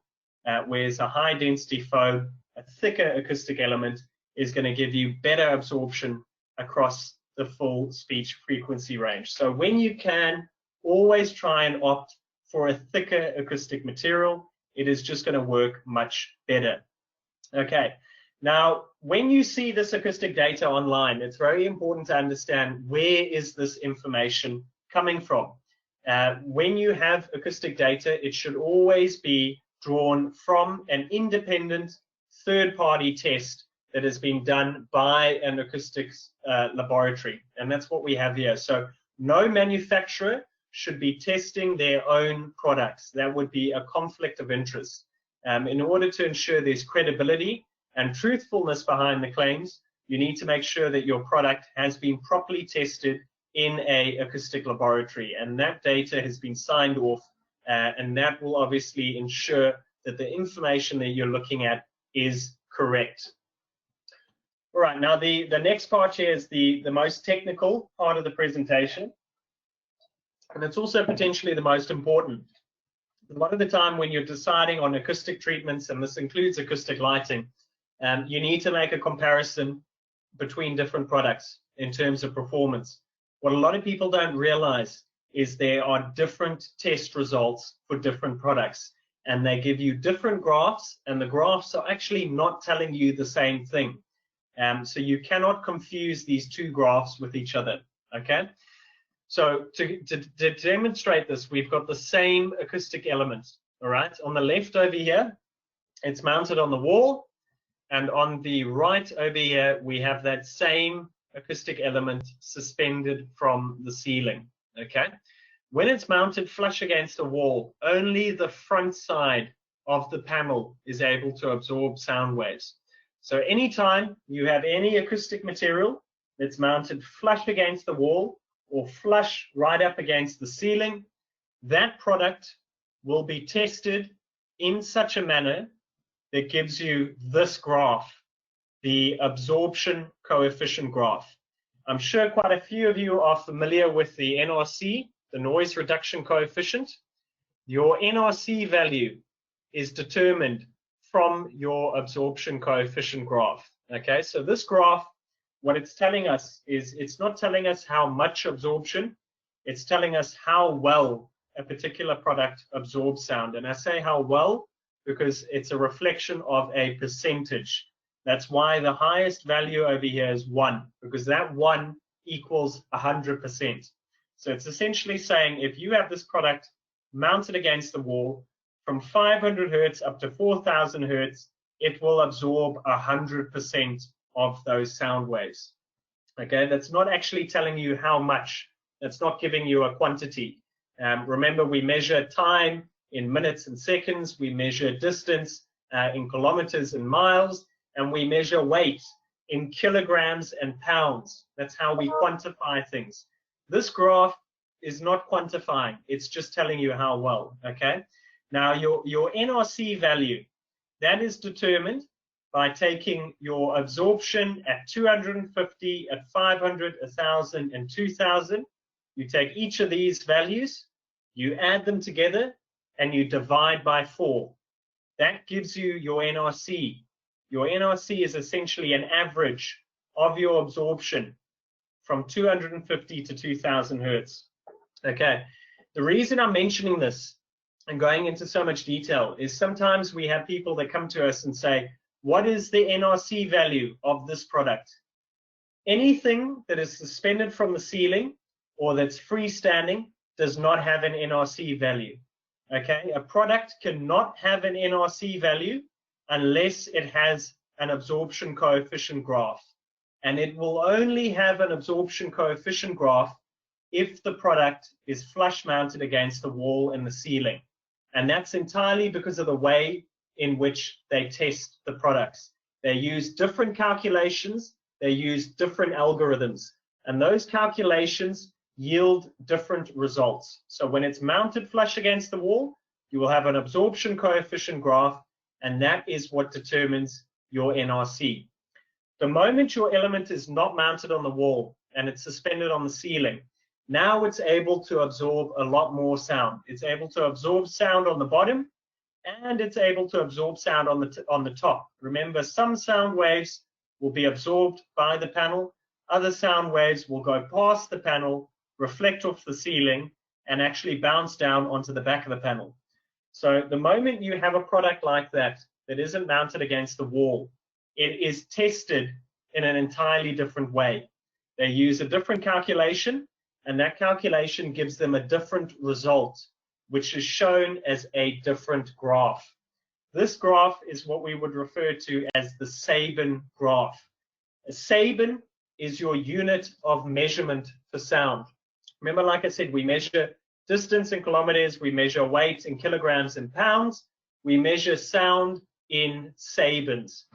S2: whereas a high-density foam, a thicker acoustic element, is going to give you better absorption across the full speech frequency range. So when you can, always try and opt for a thicker acoustic material. It is just going to work much better. Okay. Now, when you see this acoustic data online, it's very important to understand where is this information coming from. When you have acoustic data, it should always be drawn from an independent third-party test that has been done by an acoustics laboratory, and that's what we have here. So no manufacturer should be testing their own products. That would be a conflict of interest. In order to ensure there's credibility and truthfulness behind the claims, you need to make sure that your product has been properly tested in an acoustic laboratory, and that data has been signed off, and that will obviously ensure that the information that you're looking at is correct. All right, now the next part here is the most technical part of the presentation, and it's also potentially the most important. A lot of the time when you're deciding on acoustic treatments, and this includes acoustic lighting, you need to make a comparison between different products in terms of performance. What a lot of people don't realize is there are different test results for different products, and they give you different graphs, and the graphs are actually not telling you the same thing. So you cannot confuse these two graphs with each other, okay? So to demonstrate this, we've got the same acoustic element, all right? On the left over here, it's mounted on the wall, and on the right over here, we have that same acoustic element suspended from the ceiling, okay? When it's mounted flush against a wall, only the front side of the panel is able to absorb sound waves. So anytime you have any acoustic material that's mounted flush against the wall or flush right up against the ceiling, that product will be tested in such a manner that gives you this graph, the absorption coefficient graph. I'm sure quite a few of you are familiar with the NRC, the noise reduction coefficient. Your NRC value is determined from your absorption coefficient graph. Okay, so this graph, what it's telling us is it's not telling us how much absorption, it's telling us how well a particular product absorbs sound. And I say how well because it's a reflection of a percentage. That's why the highest value over here is 1, because that 1 equals 100%. So it's essentially saying if you have this product mounted against the wall from 500 hertz up to 4,000 hertz, it will absorb 100% of those sound waves. Okay, that's not actually telling you how much. That's not giving you a quantity. Remember, we measure time in minutes and seconds. We measure distance in kilometers and miles. And we measure weight in kilograms and pounds. That's how we quantify things. This graph is not quantifying. It's just telling you how well, okay? Now, your NRC value, that is determined by taking your absorption at 250, at 500, 1,000, and 2,000. You take each of these values, you add them together, and you divide by 4. That gives you your NRC. Your NRC is essentially an average of your absorption from 250 to 2,000 hertz. Okay, the reason I'm mentioning this and going into so much detail is sometimes we have people that come to us and say, what is the NRC value of this product? Anything that is suspended from the ceiling or that's freestanding does not have an NRC value. Okay, a product cannot have an NRC value unless it has an absorption coefficient graph. And it will only have an absorption coefficient graph if the product is flush mounted against the wall and the ceiling. And that's entirely because of the way in which they test the products. They use different calculations, they use different algorithms, and those calculations yield different results. So when it's mounted flush against the wall, you will have an absorption coefficient graph, and that is what determines your NRC. The moment your element is not mounted on the wall and it's suspended on the ceiling, now it's able to absorb a lot more sound. It's able to absorb sound on the bottom, and it's able to absorb sound on the top. Remember, some sound waves will be absorbed by the panel, other sound waves will go past the panel, reflect off the ceiling, and actually bounce down onto the back of the panel. So the moment you have a product like that that isn't mounted against the wall, it is tested in an entirely different way. They use a different calculation, and that calculation gives them a different result, which is shown as a different graph. This graph is what we would refer to as the Sabin graph. A Sabin is your unit of measurement for sound. Remember, like I said, we measure distance in kilometers, we measure weight in kilograms and pounds, we measure sound in sabins.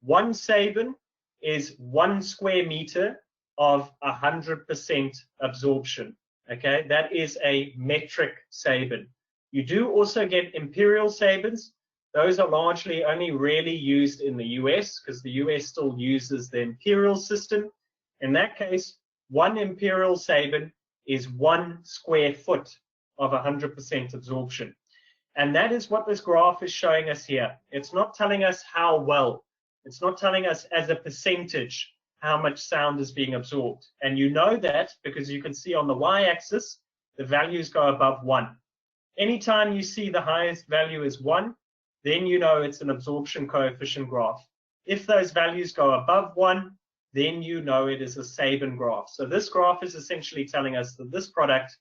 S2: 1 sabin is 1 square meter of 100% absorption. Okay, that is a metric sabin. You do also get imperial sabins. Those are largely only really used in the US because the US still uses the imperial system. In that case, 1 imperial sabin is 1 square foot of 100% absorption. And that is what this graph is showing us here. It's not telling us how well. It's not telling us as a percentage how much sound is being absorbed. And you know that because you can see on the y-axis, the values go above 1. Anytime you see the highest value is 1, then you know it's an absorption coefficient graph. If those values go above 1, then you know it is a Sabin graph. So this graph is essentially telling us that this product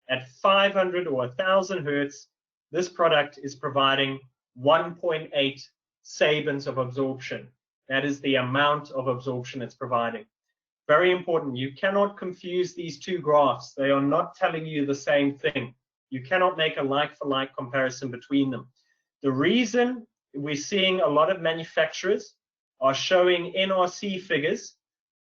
S2: at 500 or 1,000 hertz, this product is providing 1.8 Sabins of absorption. That is the amount of absorption it's providing. Very important. You cannot confuse these two graphs. They are not telling you the same thing. You cannot make a like-for-like comparison between them. The reason we're seeing a lot of manufacturers are showing NRC figures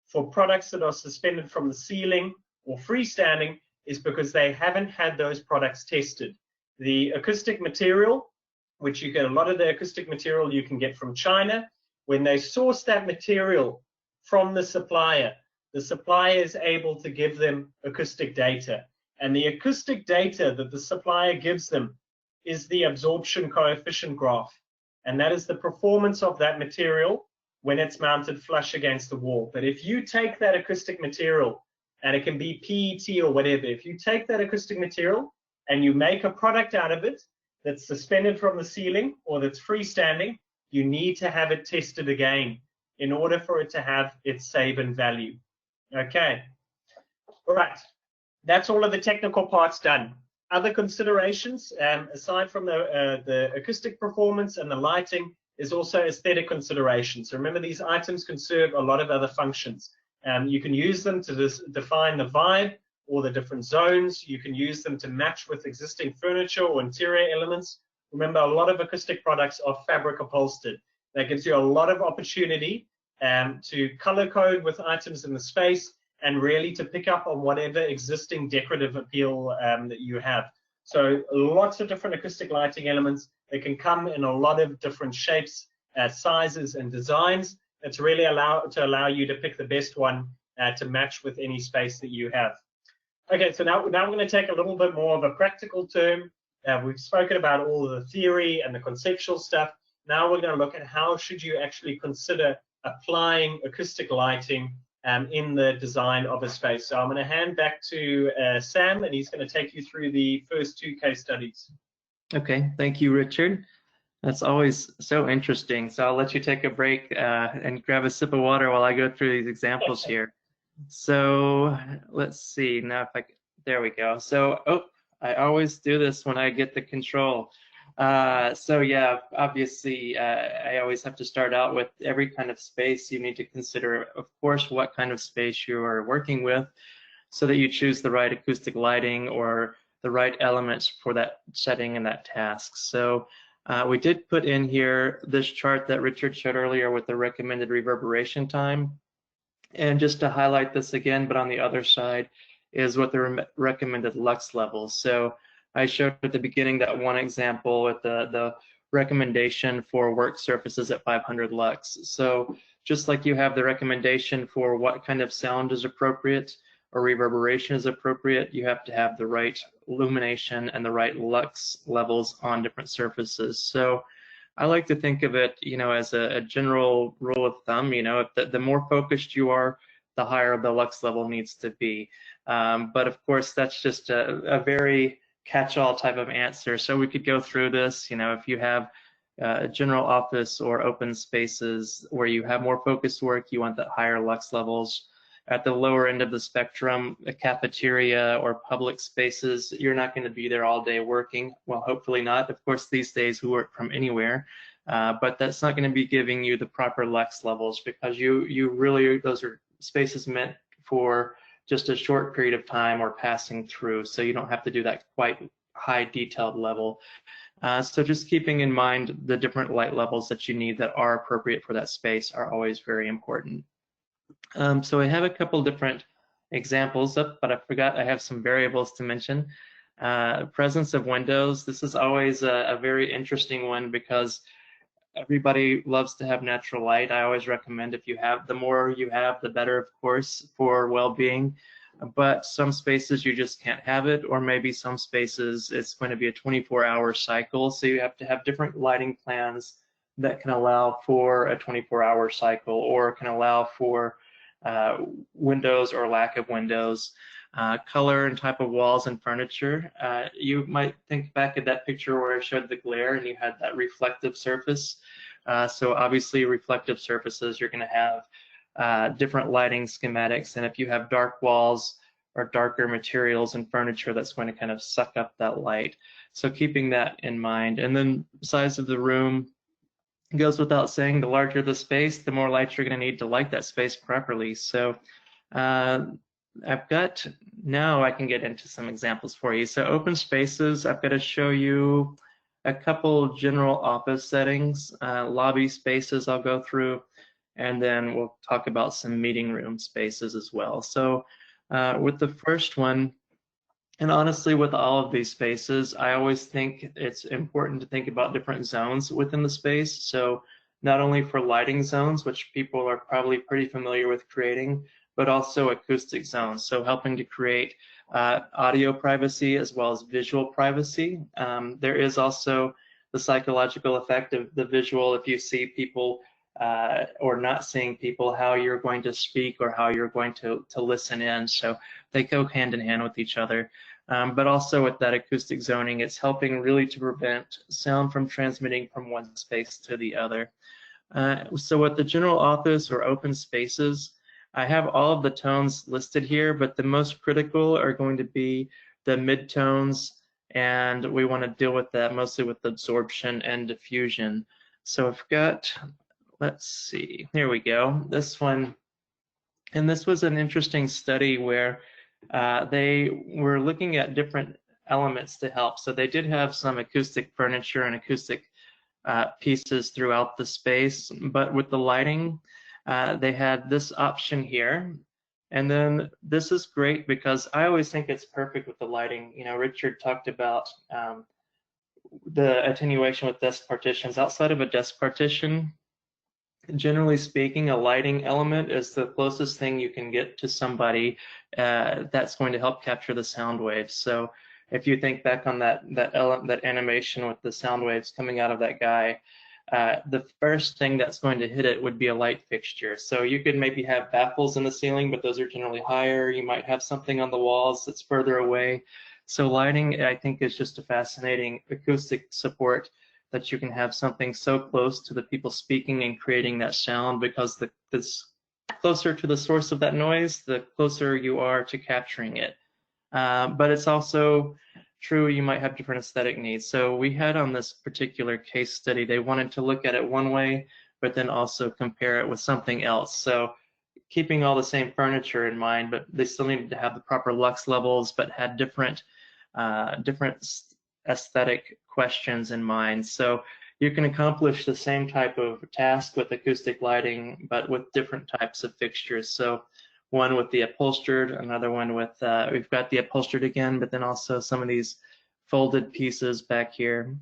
S2: for products that are suspended from the ceiling or freestanding is because they haven't had those products tested. The acoustic material, which you get a lot of the acoustic material you can get from China, when they source that material from the supplier is able to give them acoustic data. And the acoustic data that the supplier gives them is the absorption coefficient graph. And that is the performance of that material when it's mounted flush against the wall. But if you take that acoustic material, and it can be PET or whatever, if you take that acoustic material and you make a product out of it that's suspended from the ceiling or that's freestanding, you need to have it tested again in order for it to have its Sabin value. Okay, all right, that's all of the technical parts done. Other considerations, aside from the acoustic performance and the lighting, is also aesthetic considerations. So remember, these items can serve a lot of other functions. You can use them to define the vibe or the different zones. You can use them to match with existing furniture or interior elements. Remember, a lot of acoustic products are fabric upholstered. That gives you a lot of opportunity to color code with items in the space and really to pick up on whatever existing decorative appeal that you have. So lots of different acoustic lighting elements. They can come in a lot of different shapes, sizes, and designs. It's really allow you to pick the best one to match with any space that you have. Okay, so now we're going to take a little bit more of a practical term. We've spoken about all of the theory and the conceptual stuff. Now we're going to look at how should you actually consider applying acoustic lighting in the design of a space. So I'm going to hand back to Sam, and he's going to take you through the first two case studies.
S5: Okay, thank you, Richard. That's always so interesting. So I'll let you take a break and grab a sip of water while I go through these examples here. So let's see. Now, if there we go. So, I always do this when I get the control. So yeah, obviously, I always have to start out with every kind of space. You need to consider, of course, what kind of space you are working with so that you choose the right acoustic lighting or the right elements for that setting and that task. So we did put in here this chart that Richard showed earlier with the recommended reverberation time. And just to highlight this again, but on the other side is what the recommended lux levels. So I showed at the beginning that one example with the recommendation for work surfaces at 500 lux. So just like you have the recommendation for what kind of sound is appropriate or reverberation is appropriate, you have to have the right illumination and the right lux levels on different surfaces. So I like to think of it, as a general rule of thumb. If the more focused you are, the higher the lux level needs to be. But of course, that's just a very catch-all type of answer. So we could go through this. If you have a general office or open spaces where you have more focused work, you want the higher lux levels. At the lower end of the spectrum, a cafeteria or public spaces, you're not going to be there all day working. Well, hopefully not. Of course, these days we work from anywhere, but that's not going to be giving you the proper lux levels because you really, those are spaces meant for just a short period of time or passing through, so you don't have to do that quite high detailed level. So just keeping in mind the different light levels that you need that are appropriate for that space are always very important. So I have a couple different examples up, but I forgot I have some variables to mention. Presence of windows. This is always a very interesting one because everybody loves to have natural light. I always recommend the more you have, the better, of course, for well-being. But some spaces you just can't have it, or maybe some spaces it's going to be a 24-hour cycle. So you have to have different lighting plans that can allow for a 24-hour cycle or can allow for windows or lack of windows. Color and type of walls and furniture. You might think back at that picture where I showed the glare and you had that reflective surface. So obviously reflective surfaces, you're going to have different lighting schematics, and if you have dark walls or darker materials and furniture, that's going to kind of suck up that light. So keeping that in mind. And then size of the room, It goes without saying, the larger the space, the more light you're going to need to light that space properly. So I've got, now I can get into some examples for you. So open spaces, I've got to show you a couple general office settings, lobby spaces I'll go through, and then we'll talk about some meeting room spaces as well. So with the first one, and honestly, with all of these spaces, I always think it's important to think about different zones within the space. So not only for lighting zones, which people are probably pretty familiar with creating, but also acoustic zones. So helping to create audio privacy as well as visual privacy. There is also the psychological effect of the visual. If you see people or not seeing people, how you're going to speak or how you're going to listen in. So they go hand in hand with each other. But also with that acoustic zoning, it's helping really to prevent sound from transmitting from one space to the other. So with the general office or open spaces, I have all of the tones listed here, but the most critical are going to be the midtones, and we want to deal with that mostly with absorption and diffusion. So I've got, let's see, here we go. This one, and this was an interesting study where they were looking at different elements to help. So they did have some acoustic furniture and acoustic pieces throughout the space, but with the lighting, they had this option here. And then this is great because I always think it's perfect with the lighting. You know, Richard talked about the attenuation with desk partitions. Outside of a desk partition, generally speaking, a lighting element is the closest thing you can get to somebody that's going to help capture the sound waves. So if you think back on that animation with the sound waves coming out of that guy, the first thing that's going to hit it would be a light fixture. So you could maybe have baffles in the ceiling, but those are generally higher. You might have something on the walls that's further away. So lighting, I think, is just a fascinating acoustic support, that you can have something so close to the people speaking and creating that sound, because the closer to the source of that noise, the closer you are to capturing it. But it's also true, you might have different aesthetic needs. So we had on this particular case study, they wanted to look at it one way, but then also compare it with something else. So keeping all the same furniture in mind, but they still needed to have the proper lux levels, but had different aesthetic questions in mind. So you can accomplish the same type of task with acoustic lighting, but with different types of fixtures. So one with the upholstered, another one with, we've got the upholstered again, but then also some of these folded pieces back here.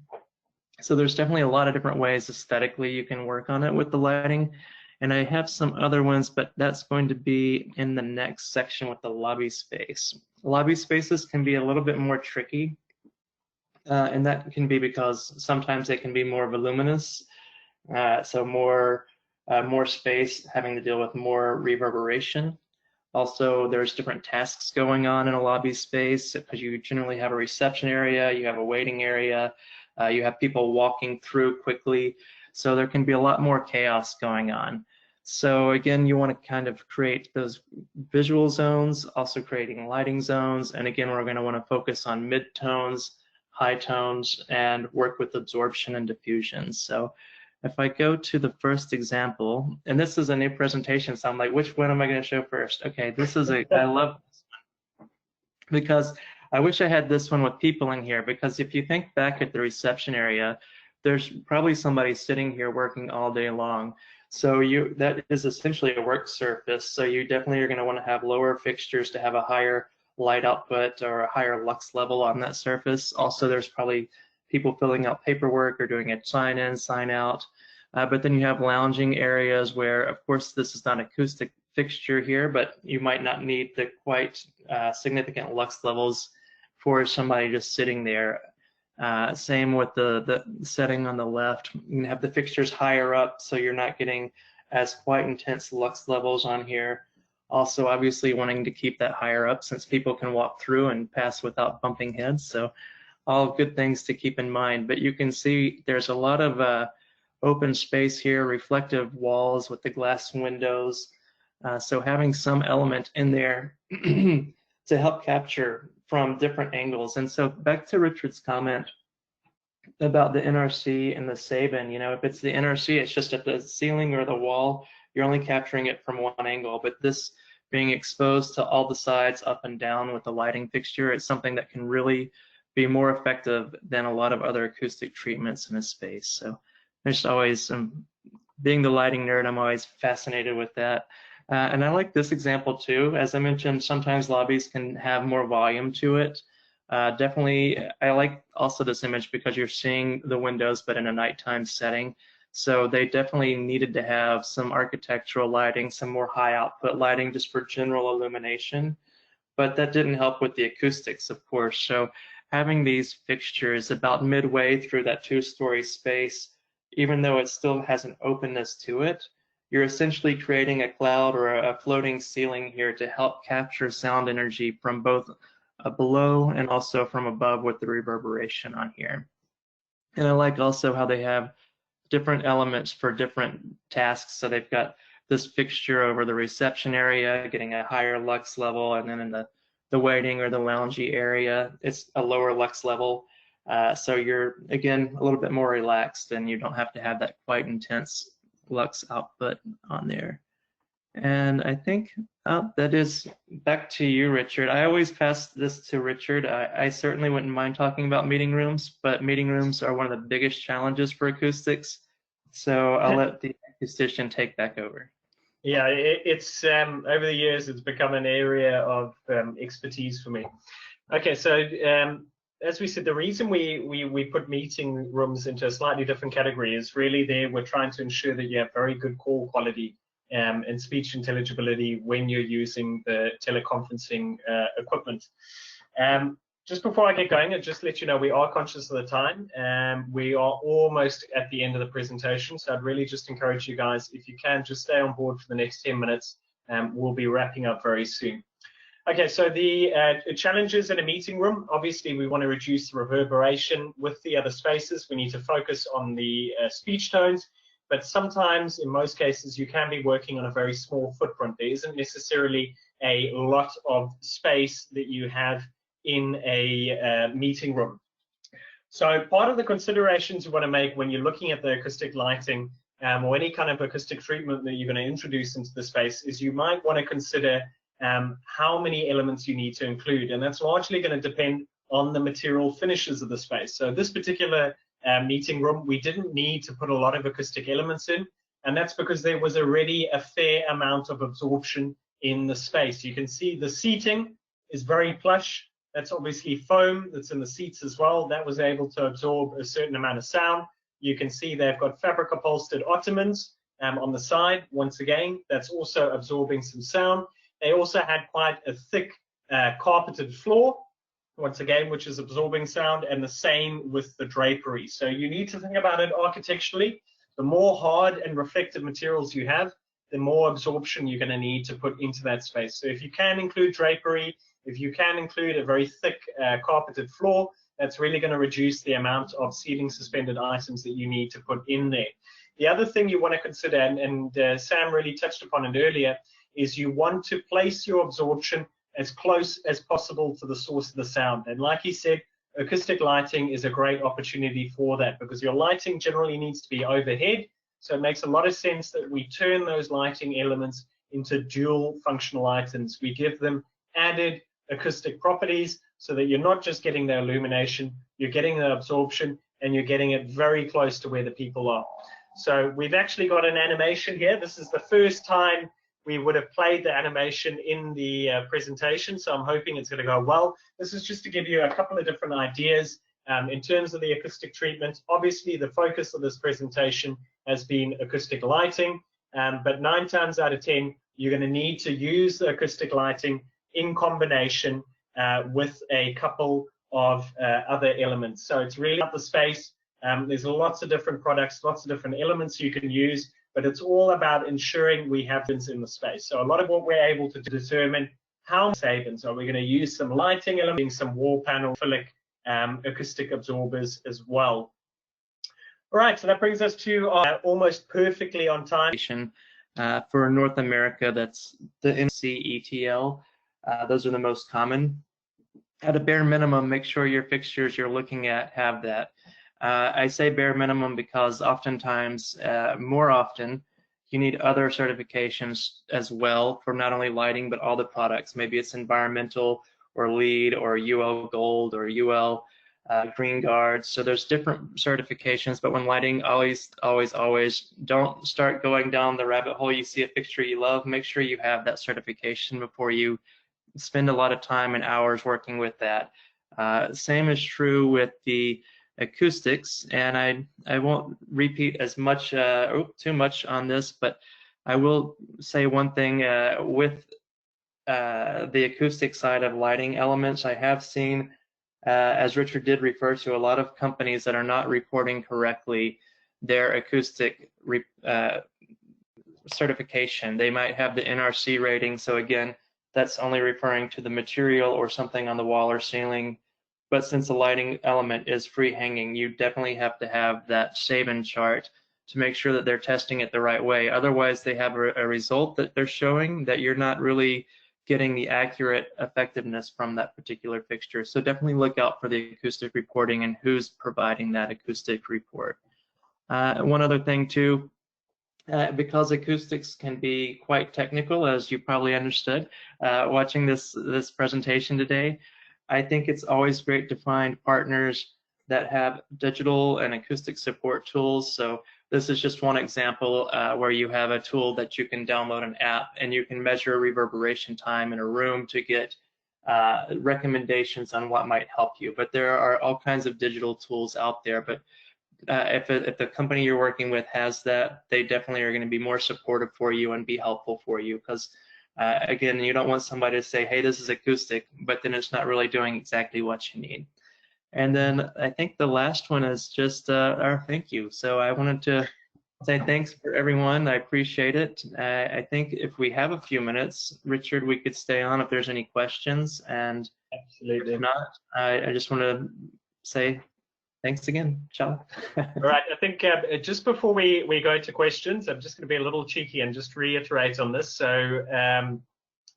S5: So there's definitely a lot of different ways aesthetically you can work on it with the lighting. And I have some other ones, but that's going to be in the next section with the lobby space. Lobby spaces can be a little bit more tricky. And that can be because sometimes they can be more voluminous, so more space, having to deal with more reverberation. Also, there's different tasks going on in a lobby space, because you generally have a reception area, you have a waiting area, you have people walking through quickly, so there can be a lot more chaos going on. So again, you want to kind of create those visual zones, also creating lighting zones, and again, we're going to want to focus on mid-tones, high tones, and work with absorption and diffusion. So if I go to the first example, and this is a new presentation, so I'm like, which one am I going to show first? Okay, this is I love this one, because I wish I had this one with people in here, because if you think back at the reception area, there's probably somebody sitting here working all day long. So that is essentially a work surface. So you definitely are going to want to have lower fixtures to have a higher light output or a higher lux level on that surface. Also, there's probably people filling out paperwork or doing a sign in, sign out. But then you have lounging areas where, of course, this is not an acoustic fixture here, but you might not need the quite significant lux levels for somebody just sitting there. Same with the setting on the left. You can have the fixtures higher up, so you're not getting as quite intense lux levels on here. Also, obviously wanting to keep that higher up, since people can walk through and pass without bumping heads. So all good things to keep in mind. But you can see there's a lot of open space here, reflective walls with the glass windows. So having some element in there to help capture from different angles. And so back to Richard's comment about the NRC and the Sabin. You know, if it's the NRC, it's just at the ceiling or the wall, you're only capturing it from one angle. But this being exposed to all the sides up and down with the lighting fixture, it's something that can really be more effective than a lot of other acoustic treatments in a space. So there's always being the lighting nerd, I'm always fascinated with that. And I like this example too. As I mentioned, sometimes lobbies can have more volume to it. Definitely, I like also this image because you're seeing the windows, but in a nighttime setting. So they definitely needed to have some architectural lighting, some more high output lighting just for general illumination. But that didn't help with the acoustics, of course. So having these fixtures about midway through that two-story space, even though it still has an openness to it, you're essentially creating a cloud or a floating ceiling here to help capture sound energy from both below and also from above with the reverberation on here. And I like also how they have different elements for different tasks. So they've got this fixture over the reception area, getting a higher lux level, and then in the waiting or the loungy area, it's a lower lux level. So you're, again, a little bit more relaxed and you don't have to have that quite intense lux output on there. And I think that is back to you, Richard. I always pass this to Richard. I certainly wouldn't mind talking about meeting rooms, but meeting rooms are one of the biggest challenges for acoustics. So I'll let the acoustician take back over.
S2: Yeah, it's over the years, it's become an area of expertise for me. Okay, so as we said, the reason we put meeting rooms into a slightly different category is really there we're trying to ensure that you have very good call quality and speech intelligibility when you're using the teleconferencing equipment. Just before I get going, I'll just let you know we are conscious of the time. We are almost at the end of the presentation, so I'd really just encourage you guys, if you can, just stay on board for the next 10 minutes. We'll be wrapping up very soon. Okay, so the challenges in a meeting room, obviously we want to reduce the reverberation with the other spaces. We need to focus on the speech tones, but sometimes, in most cases, you can be working on a very small footprint. There isn't necessarily a lot of space that you have in a meeting room. So part of the considerations you want to make when you're looking at the acoustic lighting or any kind of acoustic treatment that you're going to introduce into the space is you might want to consider how many elements you need to include, and that's largely going to depend on the material finishes of the space. So this particular meeting room, we didn't need to put a lot of acoustic elements in, and that's because there was already a fair amount of absorption in the space. You can see the seating is very plush. That's obviously foam that's in the seats as well. That was able to absorb a certain amount of sound. You can see they've got fabric upholstered ottomans on the side. Once again, that's also absorbing some sound. They also had quite a thick carpeted floor, once again, which is absorbing sound, and the same with the drapery. So you need to think about it architecturally. The more hard and reflective materials you have, the more absorption you're going to need to put into that space. So if you can include drapery, if you can include a very thick carpeted floor, that's really going to reduce the amount of ceiling suspended items that you need to put in there. The other thing you want to consider, and Sam really touched upon it earlier, is you want to place your absorption as close as possible to the source of the sound. And like he said, acoustic lighting is a great opportunity for that because your lighting generally needs to be overhead. So it makes a lot of sense that we turn those lighting elements into dual functional items. We give them added acoustic properties so that you're not just getting the illumination, you're getting the absorption, and you're getting it very close to where the people are. So we've actually got an animation here. This is the first time we would have played the animation in the presentation, so I'm hoping it's going to go well. This is just to give you a couple of different ideas in terms of the acoustic treatment. Obviously, the focus of this presentation has been acoustic lighting, but 9 times out of 10, you're going to need to use the acoustic lighting in combination with a couple of other elements. So it's really about the space. There's lots of different products, lots of different elements you can use, but it's all about ensuring we have things in the space. So a lot of what we're able to determine how savings are we going to use some lighting elements, some wall panel, acrylic, acoustic absorbers as well. All right, so that brings us to almost perfectly on time.
S5: For North America, that's the NC-ETL. Those are the most common. At a bare minimum, make sure your fixtures you're looking at have that. I say bare minimum because oftentimes, more often, you need other certifications as well for not only lighting, but all the products. Maybe it's environmental or LEED or UL Gold or UL Green Guard. So there's different certifications, but when lighting, always don't start going down the rabbit hole. You see a fixture you love, make sure you have that certification before you spend a lot of time and hours working with that. Same is true with the acoustics, and I won't repeat as much too much on this, but I will say one thing with the acoustic side of lighting elements. I have seen, as Richard did refer to, a lot of companies that are not reporting correctly their acoustic certification. They might have the NRC rating, so again, that's only referring to the material or something on the wall or ceiling. But since the lighting element is free hanging, you definitely have to have that Sabin chart to make sure that they're testing it the right way. Otherwise, they have a result that they're showing that you're not really getting the accurate effectiveness from that particular fixture. So definitely look out for the acoustic reporting and who's providing that acoustic report. One other thing too, because acoustics can be quite technical, as you probably understood watching this presentation today, I think it's always great to find partners that have digital and acoustic support tools. So this is just one example where you have a tool that you can download an app and you can measure reverberation time in a room to get recommendations on what might help you. But there are all kinds of digital tools out there. But if the company you're working with has that, they definitely are going to be more supportive for you and be helpful for you, because again, you don't want somebody to say, hey, this is acoustic, but then it's not really doing exactly what you need. And then I think the last one is just our thank you. So I wanted to say thanks for everyone. I appreciate it. I think if we have a few minutes, Richard, we could stay on if there's any questions. And
S2: absolutely,
S5: if not, I just want to say thanks again. Ciao.
S2: All right, I think just before we go to questions, I'm just going to be a little cheeky and just reiterate on this. So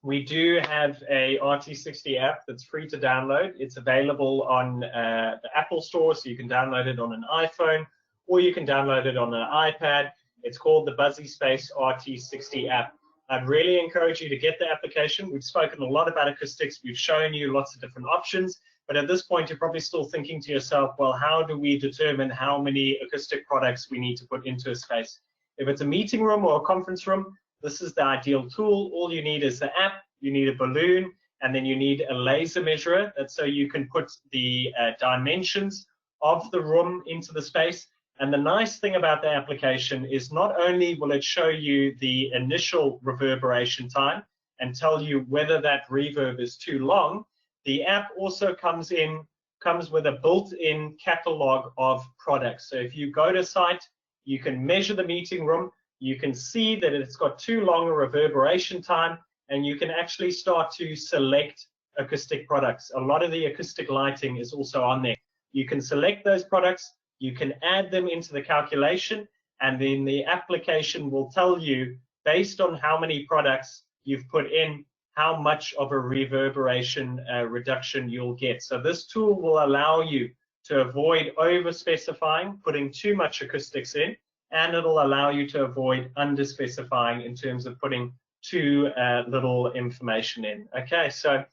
S2: we do have a RT60 app that's free to download. It's available on the Apple Store, so you can download it on an iPhone or you can download it on an iPad. It's called the BuzziSpace RT60 app. I'd really encourage you to get the application. We've spoken a lot about acoustics. We've shown you lots of different options. But at this point, you're probably still thinking to yourself, well, how do we determine how many acoustic products we need to put into a space? If it's a meeting room or a conference room, this is the ideal tool. All you need is the app, you need a balloon, and then you need a laser measurer. That's so you can put the dimensions of the room into the space. And the nice thing about the application is not only will it show you the initial reverberation time and tell you whether that reverb is too long, the app also comes with a built-in catalog of products. So if you go to site, you can measure the meeting room, you can see that it's got too long a reverberation time, and you can actually start to select acoustic products. A lot of the acoustic lighting is also on there. You can select those products, you can add them into the calculation, and then the application will tell you, based on how many products you've put in, how much of a reverberation reduction you'll get. So this tool will allow you to avoid over-specifying, putting too much acoustics in, and it'll allow you to avoid under-specifying in terms of putting too little information in. Okay, so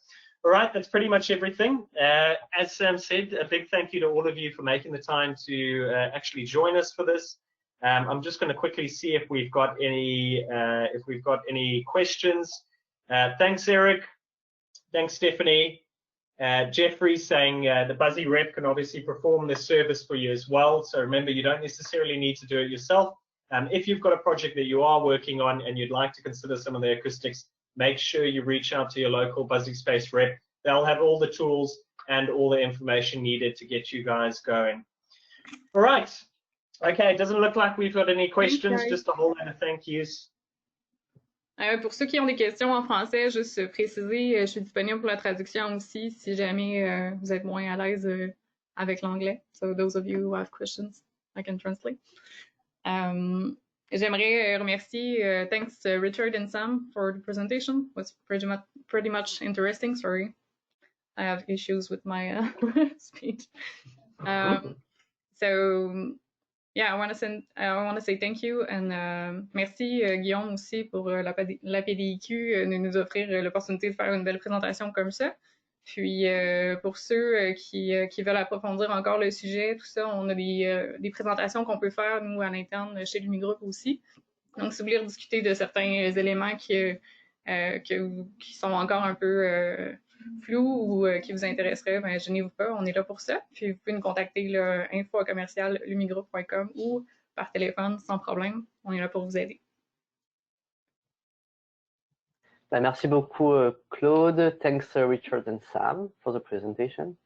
S2: all right, that's pretty much everything. As Sam said, a big thank you to all of you for making the time to actually join us for this. I'm just going to quickly see if we've got any questions. Thanks, Eric. Thanks, Stephanie. Jeffrey saying the Buzzy rep can obviously perform this service for you as well. So remember, you don't necessarily need to do it yourself. If you've got a project that you are working on and you'd like to consider some of the acoustics, make sure you reach out to your local BuzziSpace rep. They'll have all the tools and all the information needed to get you guys going. All right. Okay, it doesn't look like we've got any questions, just a whole lot of thank yous.
S3: Pour ceux qui ont des questions en français, juste préciser, je suis disponible pour la traduction aussi si jamais vous êtes moins à l'aise avec l'anglais. So those of you who have questions, I can translate. J'aimerais remercier, thanks Richard and Sam for the presentation. It was pretty much interesting. Sorry, I have issues with my speech. So yeah, I want to say thank you, and merci Guillaume aussi pour la PDIQ de nous offrir l'opportunité de faire une belle présentation comme ça. Puis pour ceux qui veulent approfondir encore le sujet, tout ça, on a des présentations qu'on peut faire nous à l'interne chez l'Unigroupe aussi. Donc si vous voulez discuter de certains éléments qui sont encore un peu flous ou qui vous intéresseraient, ben, gênez-vous pas, on est là pour ça. Puis vous pouvez nous contacter là, info@lumigroupe.com ou par téléphone sans problème. On est là pour vous aider.
S1: Merci beaucoup, Claude. Thanks, Richard and Sam, for the presentation.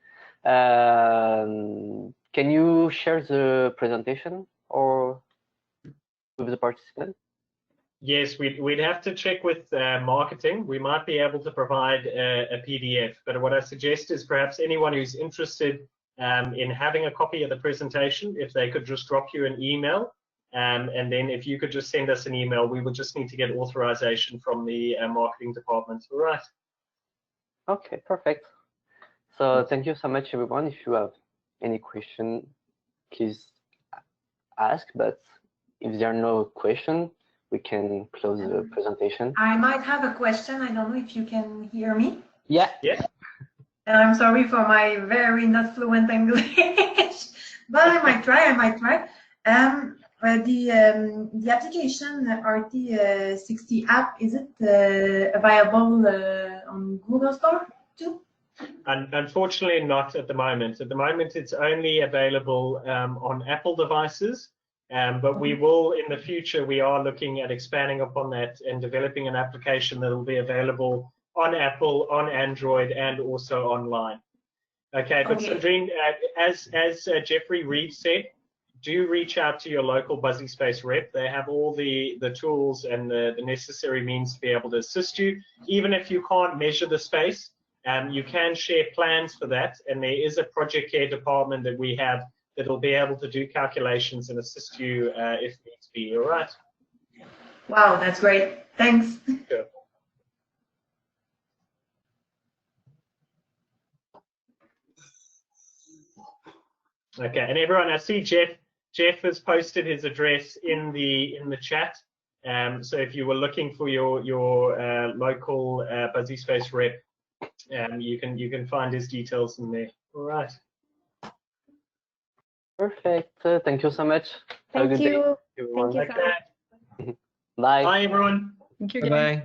S1: Can you share the presentation or with the participants?
S2: Yes, we'd have to check with marketing. We might be able to provide a PDF, but what I suggest is perhaps anyone who's interested in having a copy of the presentation, if they could just drop you an email, and then if you could just send us an email, we would just need to get authorization from the marketing department. All right.
S1: Okay, perfect. So thank you so much, everyone. If you have any question, please ask, but if there are no questions, we can close the presentation.
S6: I might have a question. I don't know if you can hear me.
S1: Yeah.
S2: Yeah.
S6: I'm sorry for my very not fluent English, but I might try. The application RT60 app, is it available on Google Store too?
S2: Unfortunately, not at the moment. At the moment, it's only available on Apple devices. But we will, in the future, we are looking at expanding upon that and developing an application that will be available on Apple, on Android, and also online. Okay, but Sandrine, as Jeffrey Reed said, do reach out to your local BuzziSpace rep. They have all the tools and the necessary means to be able to assist you. Even if you can't measure the space, you can share plans for that, and there is a project care department that we have that will be able to do calculations and assist you if needs be. All right.
S6: Wow, that's great. Thanks.
S2: Sure. Okay, and everyone, I see Jeff has posted his address in the chat. So if you were looking for your local BuzziSpace rep, you can find his details in there. All right.
S1: Perfect. Thank you so much.
S7: Thank you.
S1: Have a good day, everyone.
S7: Thank you.
S2: Okay.
S1: Bye.
S2: Bye, everyone.
S3: Thank you,
S5: Bye-bye.